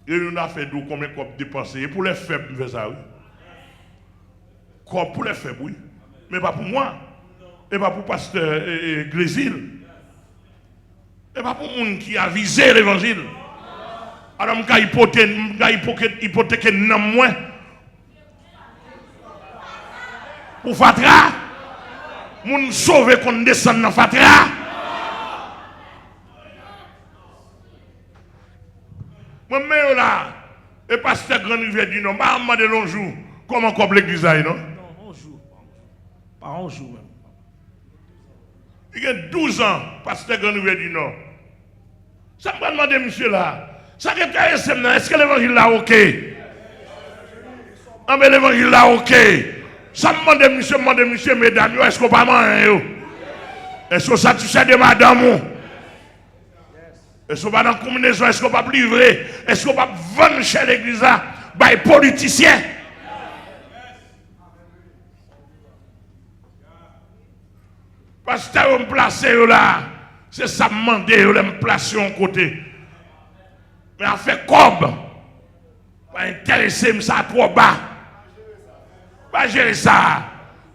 Et nous avons fait combien de dépenser. Et pour les faibles, nous faisons ça, oui. Comme pour les faibles, oui. Mais pas pour moi. Et pas pour pasteur Glésil. Et pas pour les gens qui a visé l'évangile. Alors, je vais hypothéquer non moins. Pour Fatra. Moun sauver qu'on descende dans Fatra. Moi, je là, et pasteur Grande Rivière dit non, je vais demander long jour, comment comme l'église là, non? Non, un jour. Pas un jour même. Il y a 12 ans, pasteur Grande Rivière dit non. Ça me va demander, monsieur là, ça qui est intéressant, est-ce que l'évangile là, ok? Ah, mais l'évangile là, ok. Ça me demande, monsieur, mesdames, est-ce qu'on pas manger? Est-ce qu'on satisfait de madame? Est-ce qu'on va dans la combinaison? Est-ce qu'on va livrer? Est-ce qu'on va vendre chez l'église par les politiciens? Parce que vous me placez là, c'est ça me demander, vous me placer en côté. Mais en fait, comme, pas intéresser, ça trop bas. Pas gérer ça.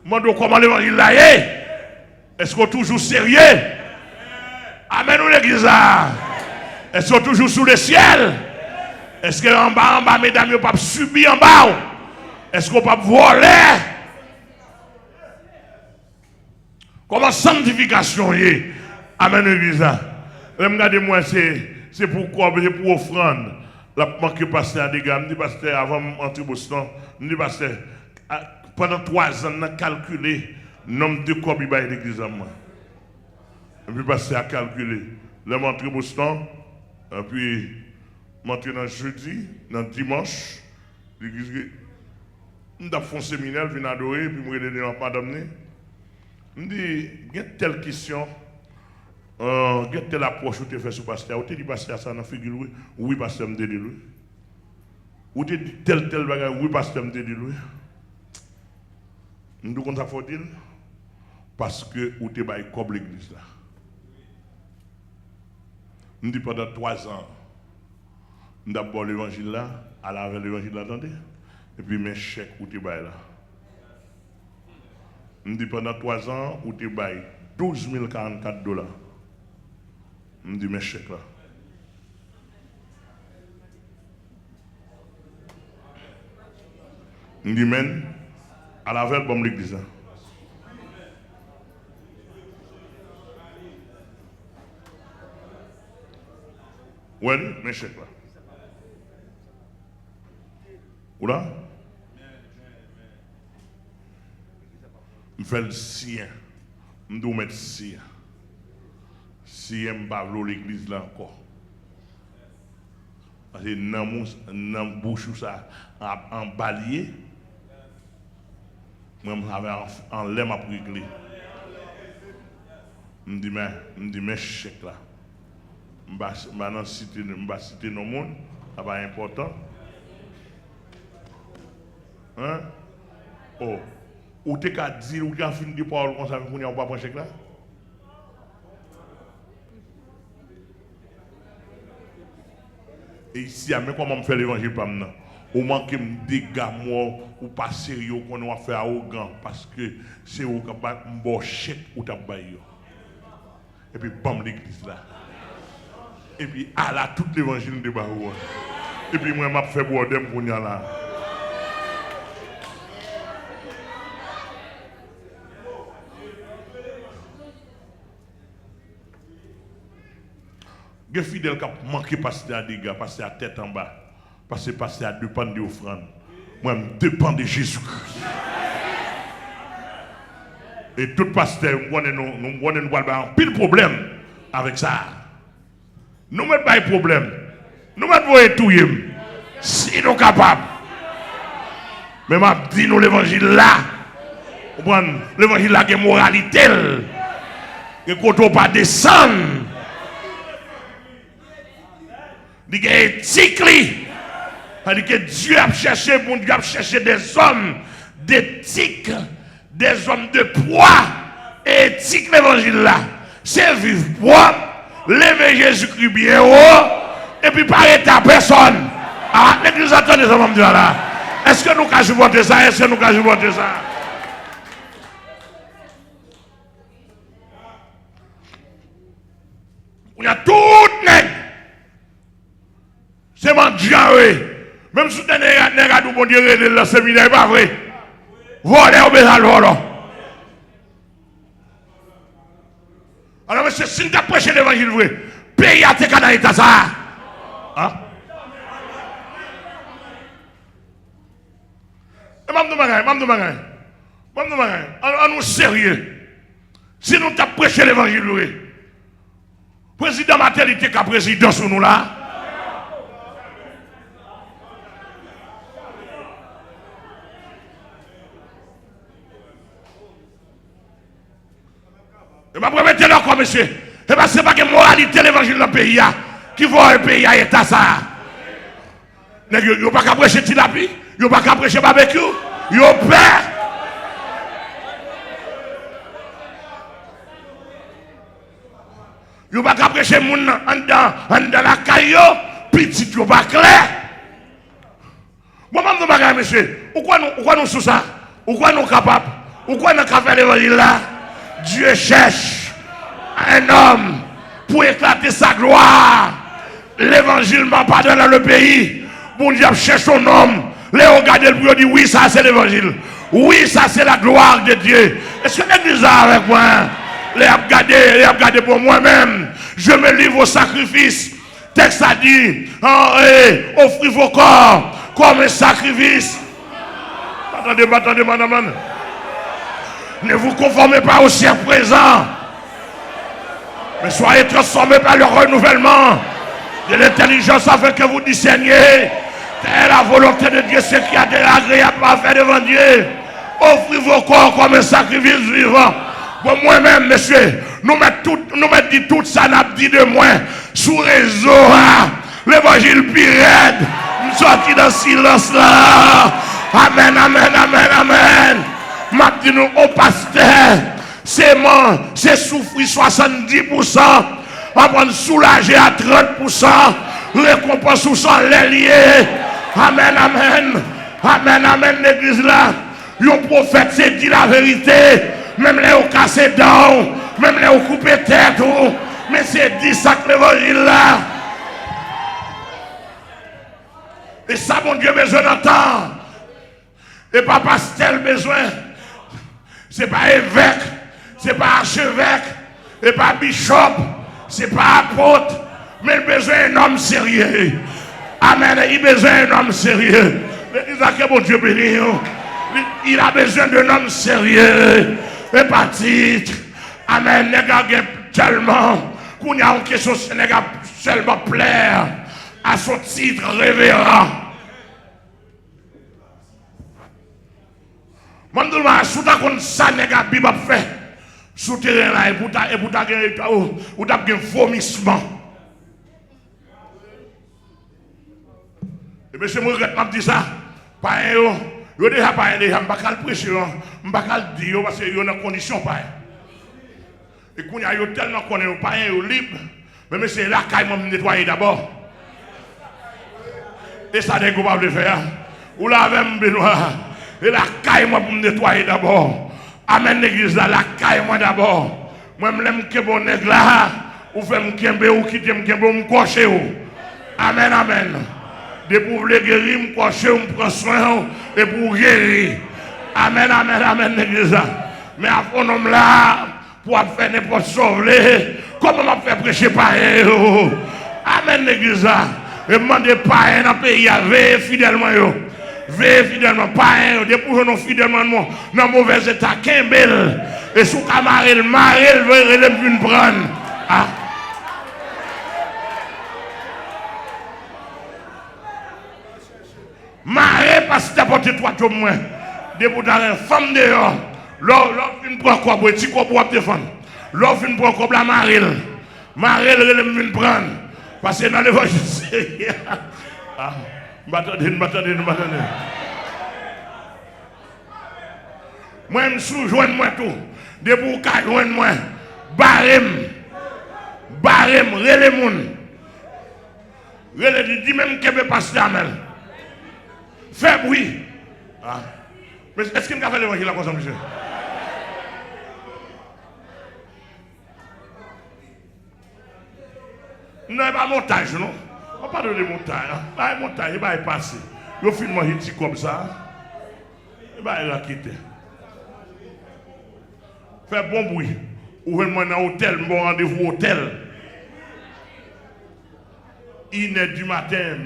Moi, comment l'évangile là est? Est-ce qu'on est toujours sérieux? Amen ou l'église là? Est-ce qu'on est toujours sous le ciel? Est-ce qu'en bas, mesdames, on ne peut pas subir en bas? Est-ce qu'on peut pas voler? Comment sanctification est? Amen, l'église. Regardez-moi, c'est pourquoi, c'est pour offrande. La manque pasteur à des gars, me dit pasteur, avant d'entrer au Boston, me dit pasteur, pendant 3 ans, on a calculé le nombre de corps qui va l'église. Et puis pasteur a calculé. Là, je suis au Boston. Et puis, je suis dans jeudi, dans dimanche, l'église, je suis fait un séminaire, je viens adorer, puis je me dis, madame, je me dis, il y a telle question, il y a telle approche que tu fais sur le pasteur. Tu dis, pasteur, ça n'a figure, oui, pasteur, je me dis, ou tu dis tel bagage, oui, pasteur, je me dis, je me dis, comment ça faut dire? Parce que vous êtes comme l'église là. Nous dit pendant 3 ans, nous avons l'évangile là, à la l'évangile là, attendez, et puis mes chèques où tu es là. Je dis pendant 3 ans, ou tu bail 12 044 $. Je dis mes chèques là. Je dis men, à la veille, bon l'église. Oui, mes chèques là. Ou là? Je fais le sien. Je dois mettre sien. Si je ne pas l'église là encore. Parce que dans la bouche, ça, en balier, moi, je en l'aime à régler. Je dis, mes chèques là. Je vais citer nos monde, ça va être important. Hein? Oh. Ou t'es qu'à dire, ou t'es fini de parler comme ça, vous n'avez pas de chèque là? Et ici, mais comment me faire l'évangile par maintenant? Ou manque de dégâts, ou pas sérieux, qu'on va faire arrogant, parce que c'est où qu'on va un bon chèque ou t'as baillé. Et puis, bam, l'église là. Et puis, à la toute l'évangile de Bahou. Et puis, moi, je vais faire boire d'em pour y aller là. Les fidèles qui ont manqué passer à dégâts, passer à tête en bas, passer à dépendre de l'offrande. Moi, je dépends de Jésus-Christ. Et tout pasteur, nous avons pile problème avec ça. Nous mettons pas de problème. Nous mettons pas de tout. Si nous sommes capables. Mais je dis nous l'évangile là. L'évangile là qui est moralité. Que quand on ne pas descendre. Il y a éthique. C'est-à-dire que Dieu a cherché, bon Dieu a cherché des hommes d'éthique, des hommes de poids et éthique l'évangile là. C'est vivre propre, lever Jésus-Christ bien haut, et puis pas arrêter à personne. Ah, l'église attend des hommes de Dieu là. Est-ce que nous pouvons supporter ça? Est-ce que nous pouvons supporter ça? Il y a tout nègre. C'est mon Dieu. Même si tu es nègre, bon Dieu, le séminaire n'est pas vrai. Voler au bézal, voler. Alors, monsieur, si tu as prêché l'évangile vrai, paye à tes canaux, ça. Hein? On nous sérieux. Si nous t'as prêché l'évangile vrai, président maternité qu'a président sur nous là. Et je vais mettre là, monsieur. Et bien, ce n'est pas que moralité l'évangile dans le pays qui voit un pays à état ça. Ils n'ont pas qu'à prêcher tilapi, ils n'ont pas qu'à prêcher barbecue, ils ont peur. Ils n'ont pas qu'à prêcher moun dans la caillou, petit, ils n'ont pas clair. Moi, je ne sais pas, monsieur, pourquoi nous sous ça? Pourquoi nous capables? Pourquoi nous capables de l'évangile là? Dieu cherche un homme pour éclater sa gloire. L'évangile m'a pas donné dans le pays. Bon Dieu cherche son homme. Les regardez le bureau dit oui, ça c'est l'évangile. Oui, ça c'est la gloire de Dieu. Est-ce que l'église a avec moi? Les regardez pour moi-même. Je me livre au sacrifice. Texte a dit, offrez vos corps comme un sacrifice. Attendez, madame. Ne vous conformez pas au siècle présent, mais soyez transformés par le renouvellement de l'intelligence afin que vous discerniez. Telle est la volonté de Dieu, ce qui a de l'agréable à faire devant Dieu. Offrez vos corps comme un sacrifice vivant. Bon, moi-même, monsieur, nous mettons dit tout ça, n'a dit de moi, sous réseau, l'évangile pirate, nous sortis dans le silence là. Amen. M'a dit nous au pasteur, c'est souffrir 70%, on va soulager à 30%, récompense sous son lié. Amen, l'église là. Un prophète, c'est dit la vérité. Même les ont cassé dents, même les ont coupé tête. Mais c'est dit ça que l'évangile là. Et ça, mon Dieu, besoin d'entendre. Et pas pasteur besoin. C'est pas évêque, c'est pas archevêque, et pas bishop, c'est pas apôtre, mais il a besoin d'un homme sérieux. Amen, il a besoin d'un homme sérieux. L'église a que mon Dieu béni. Il a besoin d'un homme sérieux. Et pas titre. Amen, les gars, tellement qu'on y a une question, les gars, seulement plaire à son titre révérend. Mandouma, sous ta kon ça nèg a Bible fait souterrain là et pour ta ou ta gen vomissement. Et monsieur moi regrette m'a dit ça. Pas yo déjà pas déjà m'pa kal prêcher, m'pa kal dire parce que yo dans condition pas. Et qu'on y a yo tellement connaît pas yo libre. Mais monsieur là caille m'a nettoyer d'abord. Et ça nèg pas le faire. Ou là avec Benoît. Et la caille moi pour me nettoyer d'abord. Amen l'église là, la caille moi d'abord. Moi je l'aime que bon nèg là, ou fait me kembe ou quitter me kembe ou me cocher ou. Amen amen. De pour les guérir, me cocher ou me prendre soin et pour guérir. Amen amen amen l'église là. Mais avant homme là pour faire n'importe sauver, comment m'a fait prêcher pareil. Amen l'église là. Et demander pareil dans le pays avec fidèlement yo. Veillez fidèlement, pas un, dépouillons fidèlement dans mauvais état, Kimbel, et sous camarade, le mari, le veut prendre. Ah. Maré, parce que tu as porté toi tout moins. Debout dans la femme dehors, l'autre vient prendre quoi, petit quoi pour défendre. L'autre vient prendre quoi, la marée. Maré, le vient prendre. Parce que dans l'évangile, ah. M'attendez. Moi, je suis joindre moi tout. Debout, joindre moi. Barème, relais moun. Relais dit même qu'il ne peut pas se faire. Fais bruit. Ah. Mais est-ce qu'il m'a fait l'évangile là comme ça, monsieur? Non, il n'y a pas montage, non? On parle de montagne. Pas de montagne, il va y passer. Il filme un petit comme ça. Il va y quitter. Fais bon bruit. Ou venez dans l'hôtel, bon rendez-vous hôtel. 1h du matin,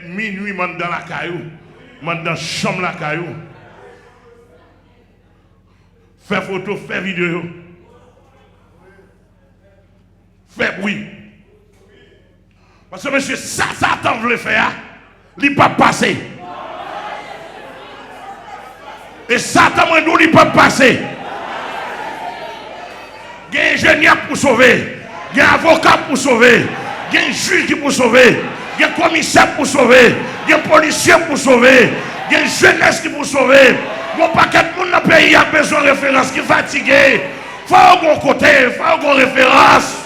minuit, man dans la caillou. Man dans la chambre la caillou. Fais photo, fais vidéo. Fais bruit. Parce que monsieur, ça, Satan veut le faire, il ne peut pas passer. Et Satan, il ne peut pas passer. Il y a un ingénieur pour sauver, il y a un avocat pour sauver, il y a un juge qui pour sauver, il y a un commissaire pour sauver, il y a un policier pour sauver, il y a une jeunesse qui pour sauver. Mon paquet de monde dans le pays a besoin de référence qui est fatigué. Il faut un bon côté, il faut une bonne référence.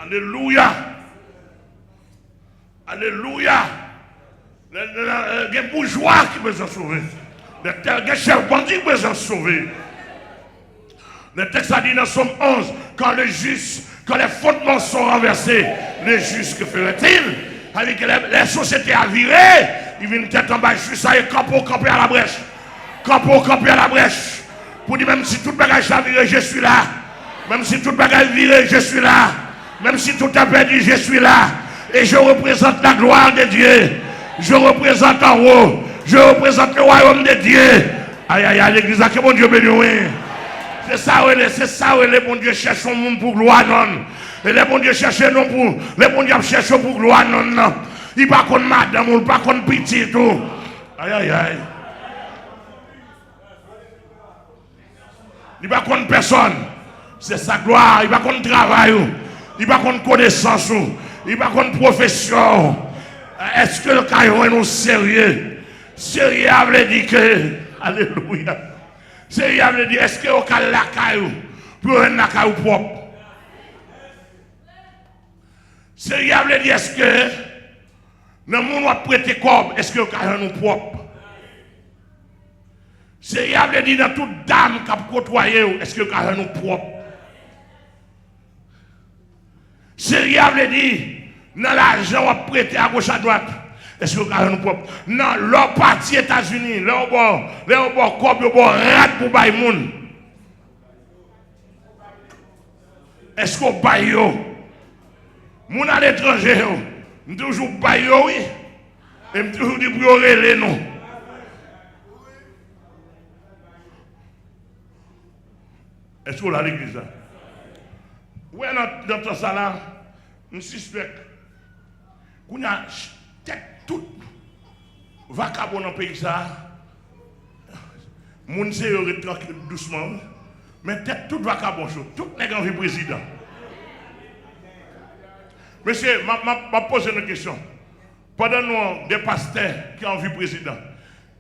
Alléluia. Alléluia. Les bourgeois qui besoin de sauver. Les chefs bandits qui besoin de sauver. Le texte a dit dans Somme 11, quand les fondements sont renversés, les justes, que ferait-il? Avec les sociétés à virer, ils viennent tête en bas, juste à camper à la brèche. Camper à la brèche. Pour dire, même si tout le bagage a viré, je suis là. Même si tout le bagage viré, je suis là. Même si tout est perdu, je suis là. Et je représente la gloire de Dieu. Je représente en haut. Je représente le royaume de Dieu. Aïe, aïe, aïe, l'église a que mon Dieu béni. C'est ça où les bons Dieu cherchent un monde pour gloire, non. Et les bons Dieu cherchent non pour. Les bons Dieu cherchent pour gloire, non, non. Il ne pas contre madame, il ne pas contre petit, tout. Aïe, aïe, aïe. Il ne pas contre personne. C'est sa gloire. Il ne pas contre travail. Il ne pas contre connaissance. Il ne pas contre profession. Est-ce que le caillou est sérieux? Sérieux veut dire que. Alléluia. Sérieux veut dire, est-ce que le caillou pour un caillou propre? Sérieux veut dire est-ce que dans le monde on prêter corps, est-ce que vous nous propre? Sérieux veut dire dans toute dame qui a côtoyé, est-ce que vous nous propre? Sérieux veut dire dans l'argent on prêter à gauche à droite, est-ce que vous nous propre? Non, leur parti États-Unis, leur bon corps, leur bon rat pour bailler moun. Est-ce qu'on baille yo? Moun à l'étranger, je toujours baille yo, oui. Et je toujours dis pour les non. Est-ce qu'on a l'église là? Oui, dans tout ça là, je suspecte qu'on a tête toute vacabon dans le pays ça. Moun se yo tranquille doucement. Mais tête toute vacabon chaud, tout n'est qu'un président. Monsieur, m'a posé une question. Pendant nous, des pasteurs qui ont vu président,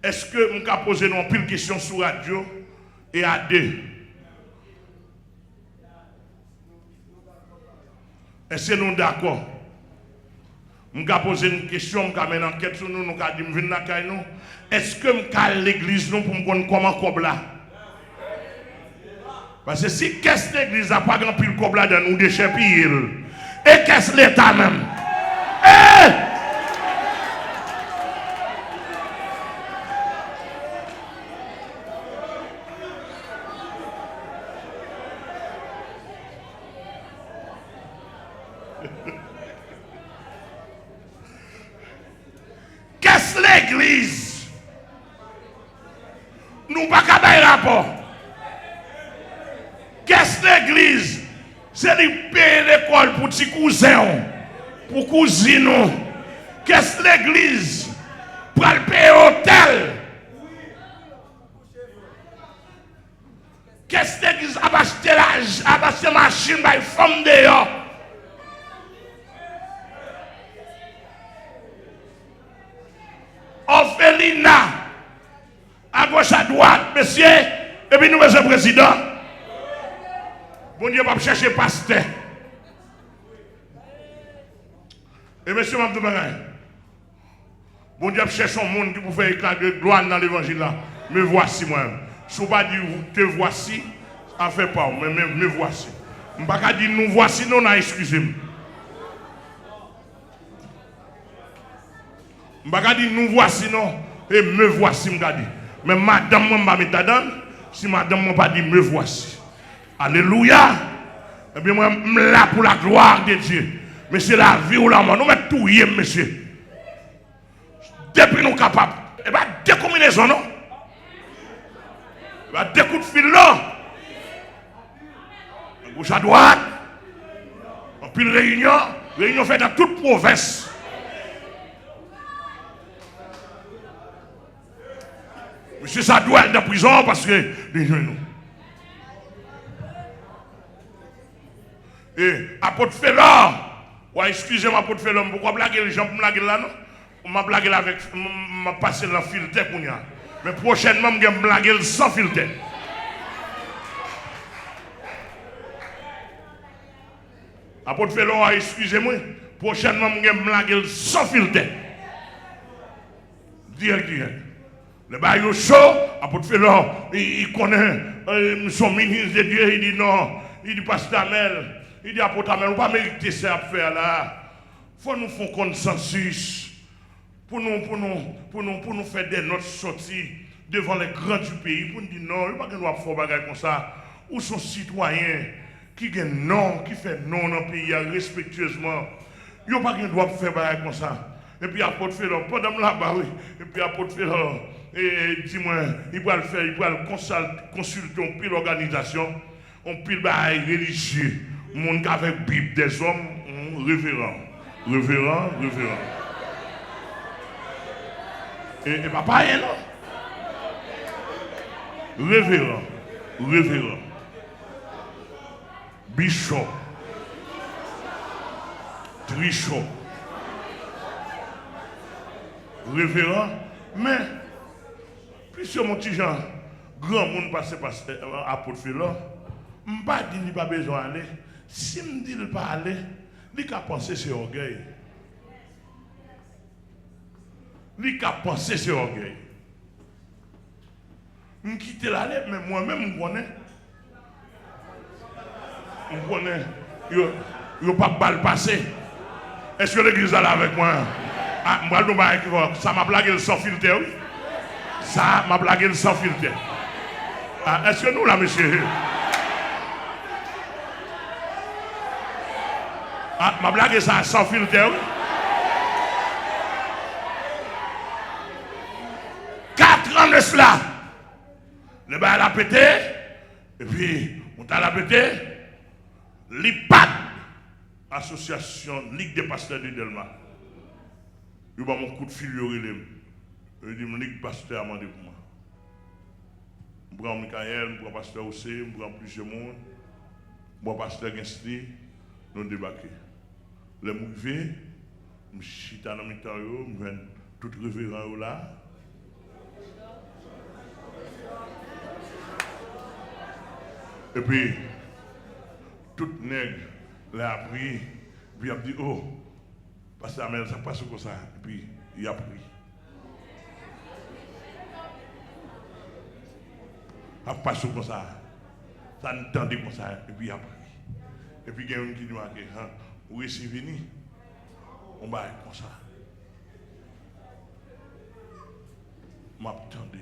est-ce que je peux poser une pile de questions sur radio et à deux? Est-ce que nous sommes d'accord? Je peux poser une question, je peux mener une enquête sur nous, je peux dire, venir dans nous. Est-ce que je peux aller à l'église pour me connaître comment comme là? Parce que si qu'est-ce que l'église n'a pas grand pile comme là dans nous déchets pile, et qu'est-ce l'État même? Qu'est-ce l'église? Nous pas qu'à bailler rapport. Qu'est-ce l'église? C'est de payer l'école pour petits cousins, pour cousines. Qu'est-ce l'église? Pour aller payer l'hôtel. Qu'est-ce l'église? Acheter la machine par les femmes dehors. Orphelina, à gauche, à droite, monsieur, et puis nous, monsieur le président. Bon Dieu va chercher pasteur. Et monsieur Mabdou Bagay. Bon Dieu cherche un monde qui peut faire éclater de gloire dans l'évangile là. Me voici moi. Si vous ne pas dire te voici, ça ne fait pas. Mais me voici. Je ne peux pas dire nous voici, non, excusez-moi. Je ne peux pas dire nous voici, non, et me voici, je dis. Mais madame, je ne vais pas mettre dedans. Si madame ne pas dire me voici. Alléluia. Eh bien, moi, je suis là pour la gloire de Dieu. Mais c'est la vie ou la mort. Nous mettons tout, monsieur. Depuis nous capables. Et bien, deux combinaisons, non? Et bien, deux coups de fil, là. À gauche, à droite. En pile réunion. Réunion faite dans toute province. Monsieur, ça doit être en prison parce que. Et apôtre Félor, ouais, excusez-moi, apôtre Félor, pourquoi blaguer les gens pour blaguer là, non? On m'a blagué avec, m'a passé dans le filtre pour nous. Mais prochainement, je vais blaguer sans filtre. Apôtre Félor, excusez-moi, prochainement, je vais blaguer sans filtre. Direct. Le bail chaud, apôtre Félor, il connaît son ministre de Dieu, il dit non, il dit pasteur Amel. Il dit apôtre Amel, on ne peut pas mériter ça à faire là. Il faut nous faire consensus pour nous faire des notes sorties devant les grands du pays. Pour nous dire non, il ne faut pas que nous fassions des choses comme ça. Où sont citoyens qui ont non, qui font non dans le pays respectueusement. Il ne faut pas que nous fassions faire des choses comme ça. Et puis apôtre Félor, pendant là-bas, oui. Et puis apôtre Félor, dis-moi, il va le faire, il va consulter une pile organisation, une pile religieux. Monde avec Bible des hommes révérend. Et papa est là. Révérend. Bishop. Trichot. Révérend. Mais, puisque mon petit Jean, grand monde passe à Apôtre Félor, je ne dis pas besoin d'aller. Si je ne dis pas aller, Lui qui a pensé c'est orgueil. Lui qui a pensé c'est orgueil. Je quitte la lettre, mais moi-même, je connais. Je connais. Il n'y a pas de balle passée. Est-ce que l'église est là avec moi? Ça m'a blagué sans filtre, oui? Ça m'a blagué sans filtre. Est-ce que nous, là, monsieur? M'a blagué ça sans filtre, oui? 4 ans de cela. Le bail a pété. Et puis, on t'a pété. L'IPAD, Association Ligue des Pasteurs de Delma. Il m'a mon coup de fil, il dit, Ligue Pasteur a demandé pour moi. Je prends Michael, je prends Pasteur Ossé, je prends plusieurs monde, je prends Pasteur Gensli, nous débarquons. Les mouvés, je suis dans le milieu, je viens tout révérend là. Et puis, tout nègre l'a appris, puis il a dit, oh, parce que ça passe comme ça, et puis il a pris. Ça passe comme ça, ça ne tendait comme ça, et puis il a pris. Et puis il y a un qui dit, oui, c'est venu, on va être comme ça. M'attendais.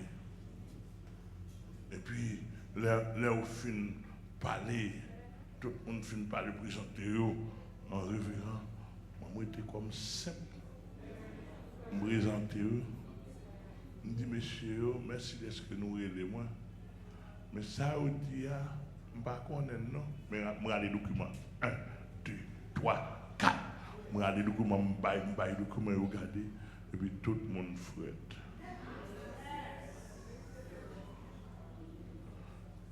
Et puis, là où fin parler, tout le monde fin parler, présenter en révérend. Moi, j'étais comme simple. Je me présentais. Je me dis, monsieur, merci de ce que nous aidez moi. Mais ça, on dit, je ne sais pas non. Mais je regarde les documents. 1, 2, 3, 4. Je regarde les documents, je regarde les documents, regarder. Et puis tout le monde fouette.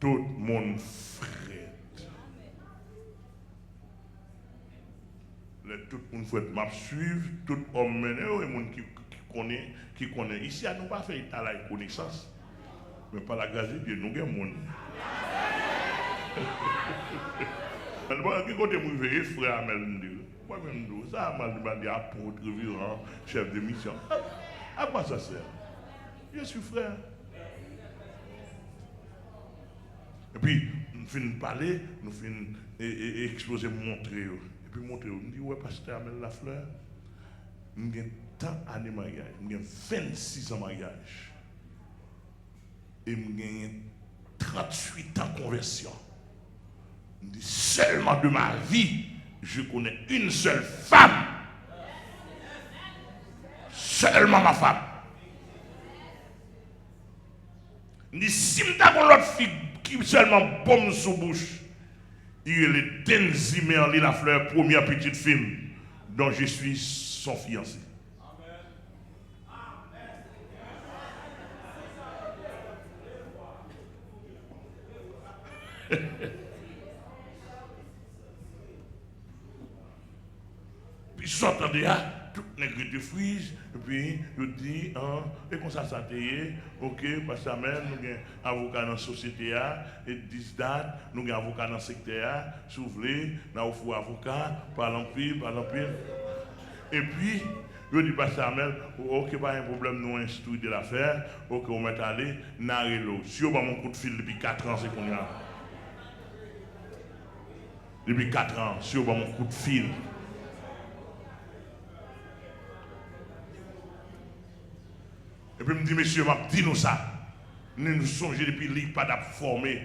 Tout le monde frette. Tout le monde frette. M'a suivre, tout homme mené, et le monde qui connaît. Ici, nous pas fait état de connaissance. Mais par la grâce de Dieu, nous avons monde. Qui côté moi veiller frère Amel moi-même ça m'a dit apôtre, virant, chef de mission. À quoi ça sert? Je suis frère. Et puis, nous finissons de parler, nous finissons d'exposer, montrer. Et puis, montrer. On dit, ouais, pasteur Amel Lafleur, nous avons tant d'années de mariage, nous avons 26 ans de mariage. Et nous avons 38 ans de conversion. On dit, seulement de ma vie, je connais une seule femme. Seulement ma femme. On dit, si je n'ai l'autre fille qui seulement bombe sous bouche, il est Denzi Merli Lafleur, première petite fille dont je suis son fiancé. Puis j'entendais là, tout nègre de frise, et puis je dis, et comme ça s'atteigne, ok, parce que nous avons un avocat dans la société, et 10 dates, nous avons un avocat dans le secteur, si vous voulez, nous avons un avocat, par l'empire. Et puis, je dis, parce que ok, pas un problème, nous instruisons de l'affaire, ok, on va aller, narrer l'eau. Si on a mon coup de fil depuis 4 ans, c'est qu'on y a. Depuis 4 ans, si on a mon coup de fil. Et puis, je me dis, monsieur, dis-nous ça. Nous nous songeons depuis l'IPAD formé.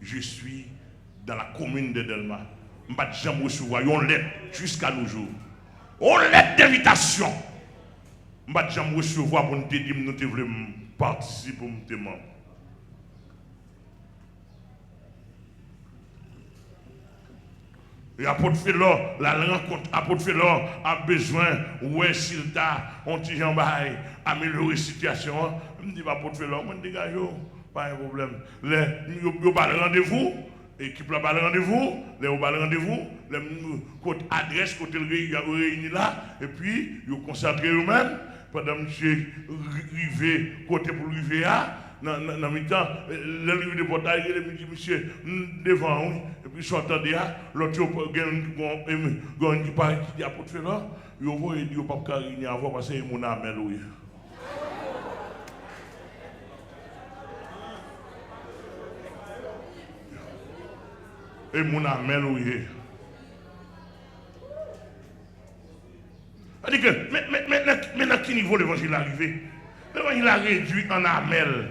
Je suis dans la commune de Delma. Je ne vais jamais recevoir une lettre jusqu'à nos jours. Une lettre d'invitation. Je ne vais jamais recevoir pour nous dire que nous devons participer pour nous demander. Et apôtre Félor, la rencontre, apôtre Félor a besoin, ouais, s'il t'a, on dit j'en baille, améliorer la situation. Je me dis, apôtre Félor, je me dis, pas un problème. Vous parlez rendez-vous, équipe là parle rendez-vous, vous parlez rendez-vous, côté adresse, côté réuni là, et puis, vous concentrez vous-même, pendant que je rivé, côté pour river là, dans le temps, le livre de portail, il me dit, monsieur, devant, oui, et puis sortant de là, l'autre, il y a un qui parle, qui dit à pour faire là, il va dire, il ne peut pas cariner avant parce que mon âme est loué. Et mon âme est loué. C'est-à-dire que, mais dans quel niveau l'évangile est arrivé? L'évangile a réduit en amel.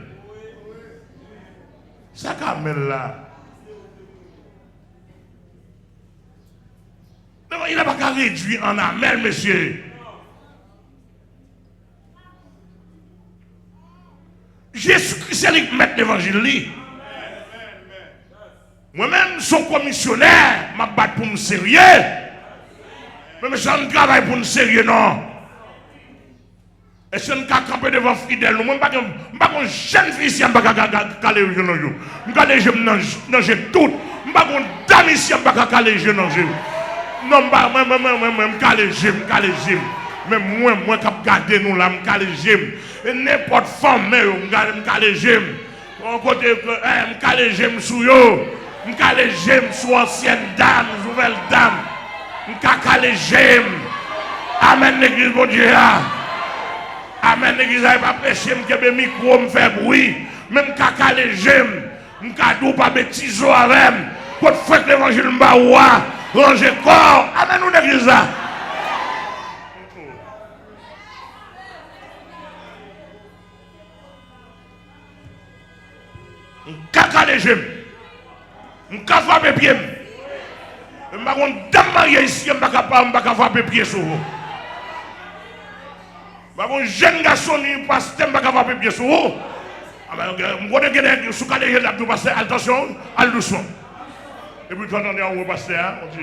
Ça qu'amel là. L'évangile n'a pas réduit en amel, monsieur. Jésus-Christ est le maître l'évangile. Moi-même, son commissionnaire, m'a battu pour me sérieux. Mais je ne travaille pour me sérieux, non. Et si je ne campe devant fidèle, je ne suis pas un jeune fille ici, je ne suis pas un jeune fille. Je ne suis pas un jeune fille tout. Je ne suis pas un dame ici, je ne suis pas un jeune fille. Non, je ne suis pas un jeune fille. Mais moi, je suis garder nous là, je suis un jeune fille. Et n'importe femme, je suis un jeune fille. On côté je suis un jeune fille sur eux. Je suis un jeune fille sur ancienne dame, nouvelle dame. Je suis un jeune fille. Amen, l'église, mon Dieu. Amen, l'église n'a pas prêché, je vais micro, me faire bruit. Même caca les gemmes, je ne pas de ciseaux avec. Pour faire l'évangile, je vais ranger corps. Amen, nous l'église. Caca les gemmes. Je ne pas frapper pied. Je ne vais pas marier ici, je ne vais pas frapper pied sur vous. Un jeune garçon qui passe, je ne vais pas frapper pied sur vous. Je vais sous les gens pasteur, attention, allez doucement. Et puis, tu entendez un pasteur, on dit,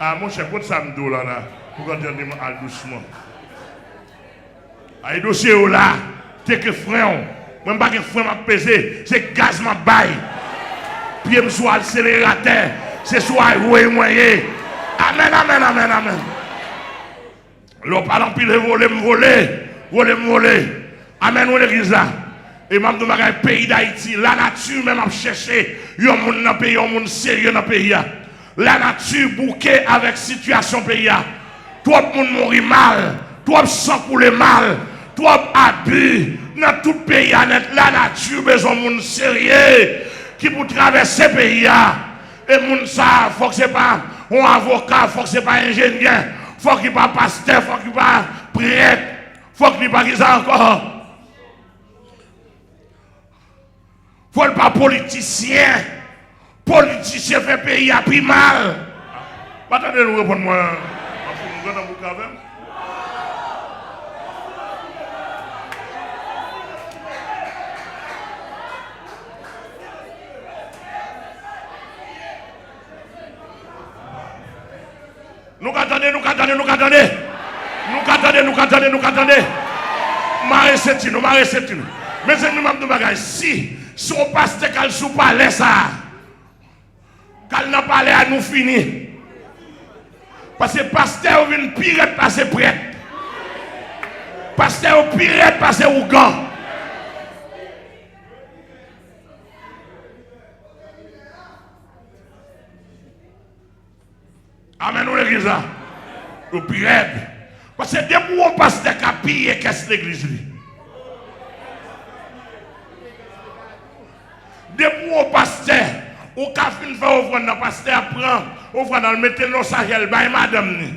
ah, mon cher, pour ça, me là, pour qu'on dise, allez doucement. Ah, les dossiers là, t'es que frère, moi, je ne pas que frère m'a pesé, c'est gaz m'a bail. Pied me soit accélérateur, c'est soit moyen. Amen, amen, amen, amen. L'on parle pile voler. Amen, ou l'église là. Et même dans le pays d'Haïti, la nature même a cherché un monde dans le pays, un monde sérieux dans le pays. La nature bouquet avec situation pays. Trop de monde mourit mal, trop de sang couler mal, trop d'abus dans tout le pays. La nature besoin de monde sérieux qui pour traverser le pays. Et monde ça, faut que ce n'est pas un avocat, faut que ce n'est pas un ingénieur, faut qu'il pas pasteur, faut qu'il pas prêtre, faut qu'il pas ça encore. Faut pas politicien. Politicien fait pays à plus mal. Attendez, nous répondre moi. Nous attendez. Mais c'est nous-mêmes de bagaille. Si on passe qu'elle sous palais ça, qu'elle n'a pas l'air à nous finir. Parce que pasteur vient pire passer prêtre. Pasteur pire passer ougan. Amen, nous l'église. Au pire. Parce que dès que on passe de capiller, qu'est-ce l'église dit? Dès que on passe de, on a fait offrande dans le pasteur, prend, offrande dans le mettre dans sa gueule, bah, madame.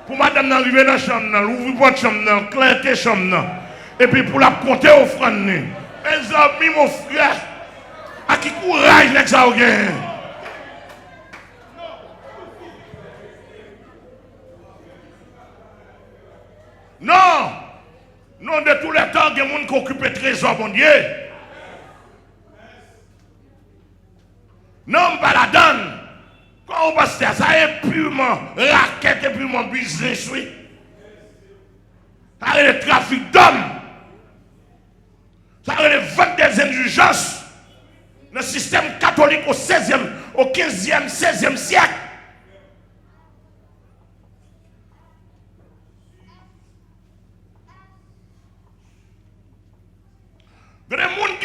Pour madame d'arriver dans la chambre, ouvrir votre chambre, clencher la chambre, et puis pour la compter offrande. Mes amis, mon frère, à qui courage n'est-ce ça? Non, de tous les temps, il y a des gens qui occupent le trésor, mon Dieu. Non, pas la donne. Quand on passe ça est purement raquette et purement business, oui. Ça est le trafic d'hommes. Ça est le vente des indulgences. Le système catholique au 16e, au 15e, 16e siècle.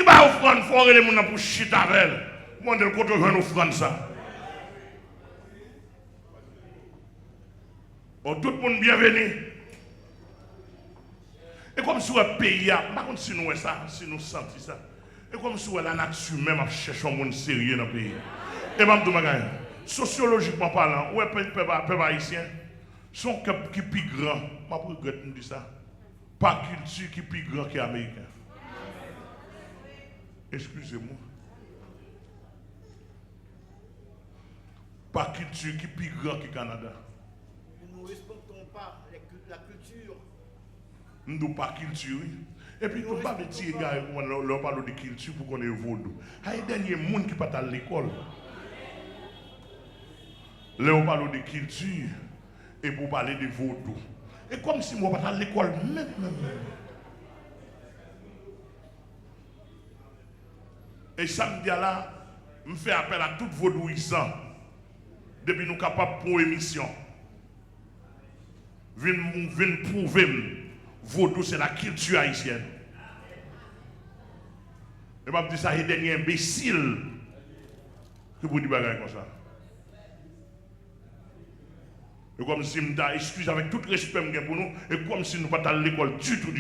ba offrande, faut aller les gens pour chiter avec elle. Moi, je vais une offrande ça. Bon, tout le monde bienvenu. Et comme si le pays, par contre, si nous ça, si nous sentons ça, et comme si la nature même cherche un monde sérieux dans le pays. Et je vais dire, sociologiquement parlant, où est le peuple haïtien? Son peuple qui est plus grand, je regrette de dire ça, pas culture qui est plus grand que l'américain. Excusez-moi. Pas culture qui est plus grand que le Canada. Nous ne respectons pas la culture. Nous ne pas culture. Et puis nous ne pas dire, on parle de culture pour qu'on ait vaudou. Il y a des gens qui ne sont pas à l'école. Là, on parle de culture et pour parler de vaudou. Et comme si moi, je ne pas à l'école même. Et samedi là, je fais appel à tout vaudouissant. Depuis nous capables pour émission. Viens prouver vaudou c'est la culture haïtienne. Et je dis ça, il y a des derniers imbéciles qui vous disent comme ça. Et comme si je m'excuse avec tout respect pour nous, et comme si nous ne pas à l'école du tout.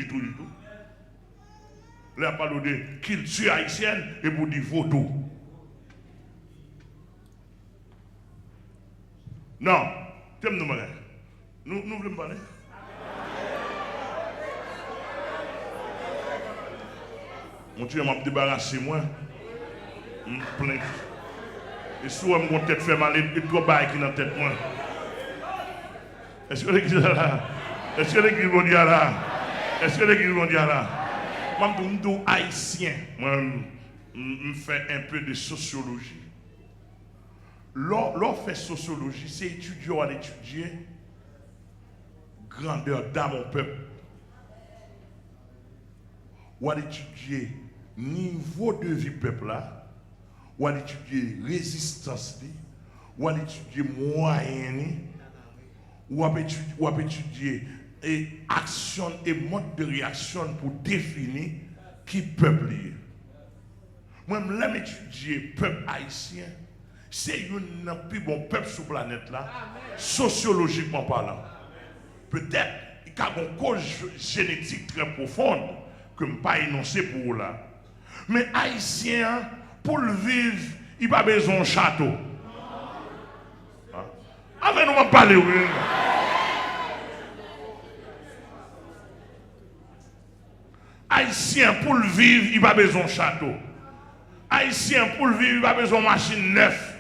Là, on parle de culture haïtienne et vous dites vaudou. Non, nous voulons parler. Mon Dieu m'a débarrassé moi. Je me plains. Et souvent mon tête fait mal et trop bas qui dans la tête moi. Est-ce que l'église est là? Est-ce que l'église mondiale là? Est-ce que l'église mondiale là? Moi je suis haïtien. Moi je fais un peu de sociologie. L'on fait sociologie, c'est étudier à étudier grandeur d'âme au peuple. Ou à étudier niveau de vie peuple là, ou à étudier résistance, ou à étudier moyens, ou à étudier et action et mode de réaction pour définir qui peuple est. Moi, je l'aime étudier peuple haïtien. C'est un plus bon peuple sur la planète là, sociologiquement parlant. Peut-être qu'il y a une cause génétique très profonde que je ne peux pas énoncer pour là. Mais haïtien, pour le vivre, il n'a pas besoin de château. Avec nous, on va parler, oui. Haïtien, pour le vivre, il n'a pas besoin de château. Haïtien, pour le vivre, il n'a pas besoin de machine neuve.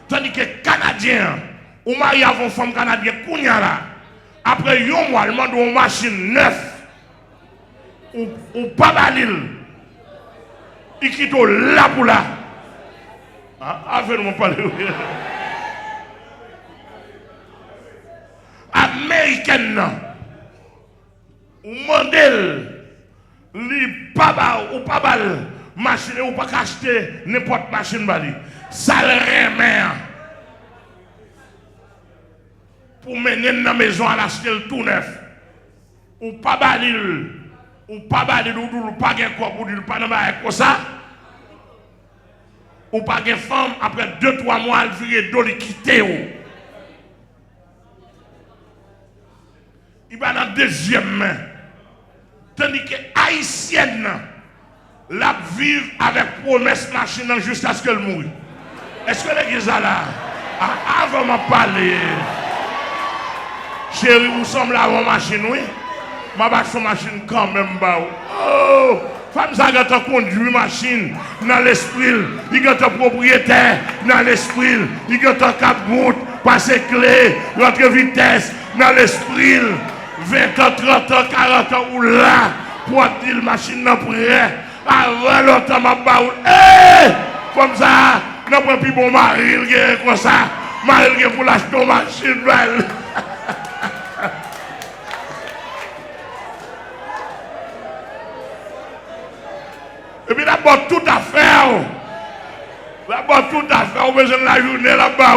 Tandis que Canadien, ou mari avant femme canadienne, kounya là, après un mois, il demande une machine neuve, ou pas balil, il quitte là pour là. Avec nous, on parle. Américaine, ou mandel, li pas ou pas bal, machine, ou pas acheter n'importe machine bali. Ça le remet pour mener dans la maison à l'acheter le tout neuf. Ou pas balil, ou pas gain quoi pour dire pas dans comme ça. Ou pas gain femme après 2-3 mois elle vire d'eau li quitter ou. Il va dans deuxième main. Tandis que haïtienne la vivre avec promesse machine jusqu'à ce qu'elle mouille. Est-ce que l'église est là? Avant de parler, chérie, vous sommes là avant machine, oui? Ma basse machine quand même, oh! Femme, ça a conduit machine dans l'esprit, il y a un propriétaire dans l'esprit, il y a un cap-route, passer clé, rentre vitesse dans l'esprit, 20 ans, 30 ans, 40 ans, ou là, pour dire machine dans prêt, avant longtemps, ma baoule, comme ça. Non, pas plus bon mari, comme ça. Mari pour l'acheter une machine. Et puis d'abord tout à faire. D'abord tout à faire. Vous besoin de la journée là-bas.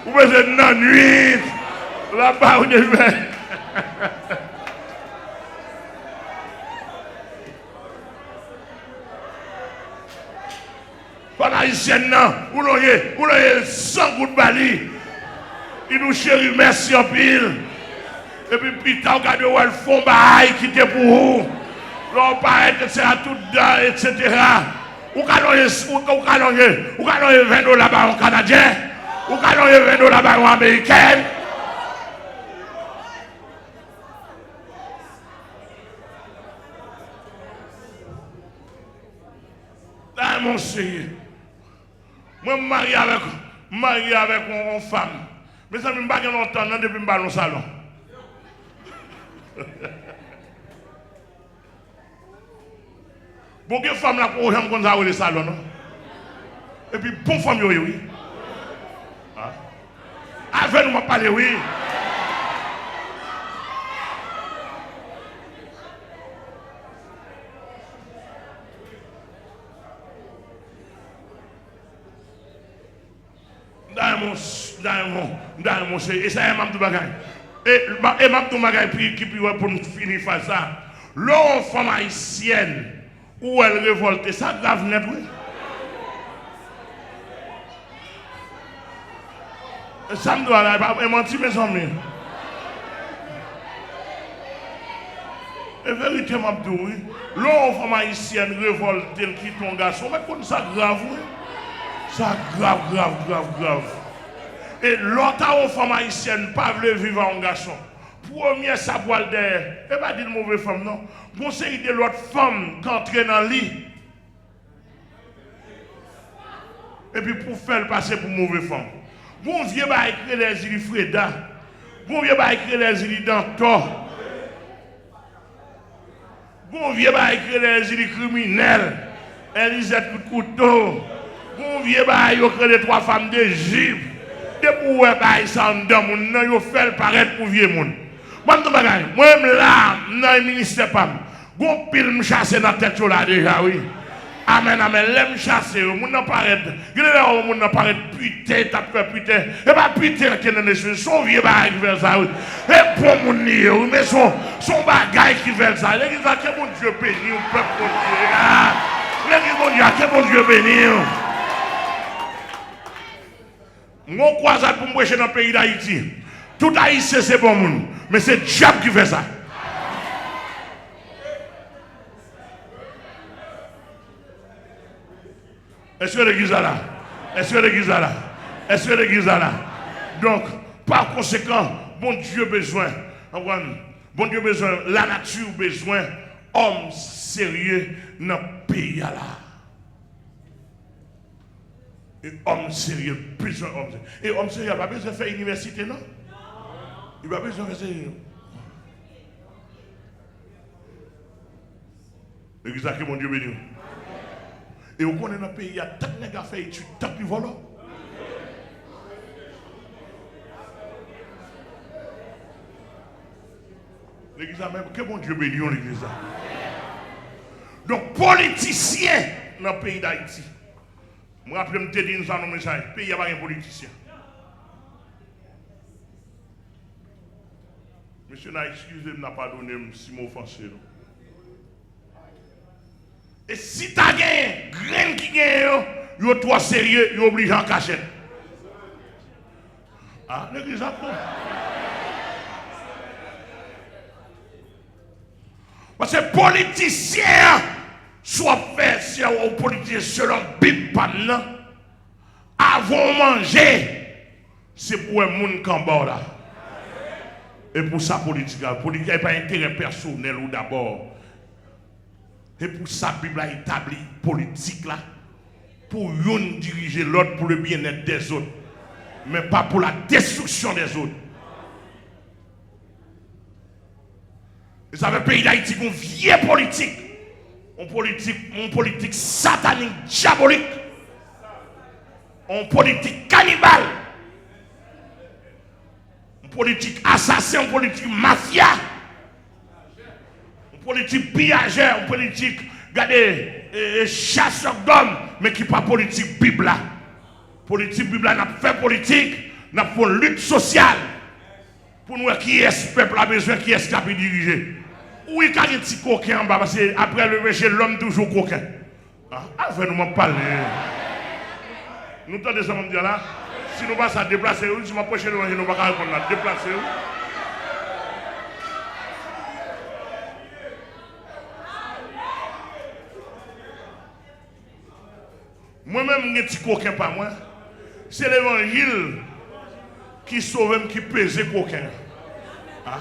Vous besoin de la nuit. Là-bas où je vais. Pendant haïtienne, ou l'on 100 gouttes de bali. Il nous chérit, merci en pile. Et puis, plus tard, regardez où elles font bail qui était pour vous. L'on paraît que c'est à tout dedans, etc. Ou calonner $20 là-bas en Canadien. Ou calonner $20 là-bas en Américain. Là, mon Seigneur. Moi, je me marie avec une femme. Mais ça ne me pas longtemps depuis que je suis dans le salon. Bon, quelle femme là pour vous comme ça le salon, non? Et puis, bonne femme, oui. Avec nous, parler, oui. Dans mon et ça est Mamdou Bagay. Et Mamdou Bagay qui pour nous finir faire ça. L'homme femme haïtienne où elle révolte, ça grave net, oui. Ça me doit là, et menti mes amis. Et vérité Mamdou, oui. L'homme femme haïtienne révolte, elle quitte ton garçon, mais comme ça grave, oui. Ça grave. Et l'autre femme haïtienne, pas veut vivre en garçon. Premier, ça boit d'air. Et pas dire mauvaise femme, non. Conseil de l'autre femme qui entre dans le lit. Et puis pour faire passer pour mauvaise femme. Bon vieux va écrire les îles Freda. Bon vieux va écrire les îles Dantor. Bon vieux va écrire les îles criminelles. Elisette Couteau. Bon vieux va écrire les 3 femmes d'Égypte. Depuis où est ça en dedans, vous faites paraître pour vieux monde. Moi, je là, dans le ministère, je me chasse dans la tête là déjà, oui. Amen, je me chasse, je me paraît. Je me paraît putain, t'as fait putain. Et pas putain qui est dans les choses, son vieux bagage qui fait ça, oui. Et pour mon nez, mais son bagage qui fait ça. L'église a que mon Dieu béni, au peuple mon Dieu. L'église a que mon Dieu béni. Mon croisade pour me prêcher dans le pays d'Haïti. Tout Haïtien, c'est bon monde. Mais c'est le diable qui fait ça. Est-ce que l'église est là? Est-ce que l'église est là? Est-ce que l'église est là? Donc, par conséquent, bon Dieu besoin. Bon Dieu besoin. La nature besoin. Homme sérieux dans le pays là. Et homme sérieux, besoin d'homme sérieux. Et homme sérieux, il n'a pas besoin de faire université, non? Il n'a pas besoin de faire ça. L'église a que mon Dieu béni. Et vous connaissez dans le pays, il y a tant de gens qui fait études, tant de volants. L'église a même que mon Dieu béni, l'église a. Donc, politiciens dans le pays d'Haïti. Je me rappelle, je me dis dans le message, le pays n'a pas de politicien. Monsieur n'a excusé, n'a pas donné si mot offensé. Et si tu as gagné, grain qui gagne, il est trop sérieux, il est obligé en cachette. Ah, l'église a pas. Parce que les politiciens, soit fait si on politicien selon Bible, avant manger, c'est pour un monde qui est en bas là. Et pour ça, politique, la politique n'est pas intérêt personnel ou d'abord. Et pour ça, la Bible a établi politique là, pour une diriger l'autre pour le bien-être des autres, mais pas pour la destruction des autres. Et ça fait le pays d'Haïti une vieille politique. Une politique satanique, diabolique. Une politique cannibale. Une politique assassin, une politique mafia. Une politique pillagère, une politique, regardez, chasseur d'hommes, mais qui n'est pas politique Bible là. Politique Bible là, n'a fait politique, n'a fait lutte sociale. Pour nous, qui est ce peuple a besoin, qui est ce qui a pu diriger. Oui, quand il y a un petit coquin en bas, parce qu'après le péché, l'homme toujours coquin. Ah, nous m'en parler. Nous t'en descendons dire là. Si nous passons à déplacer, si nous prêchons l'évangile, nous ne pouvons pas répondre là. Déplacer. Moi-même, je ne suis coquin pas moi. C'est l'évangile qui sauve, qui pèse coquin. Ah.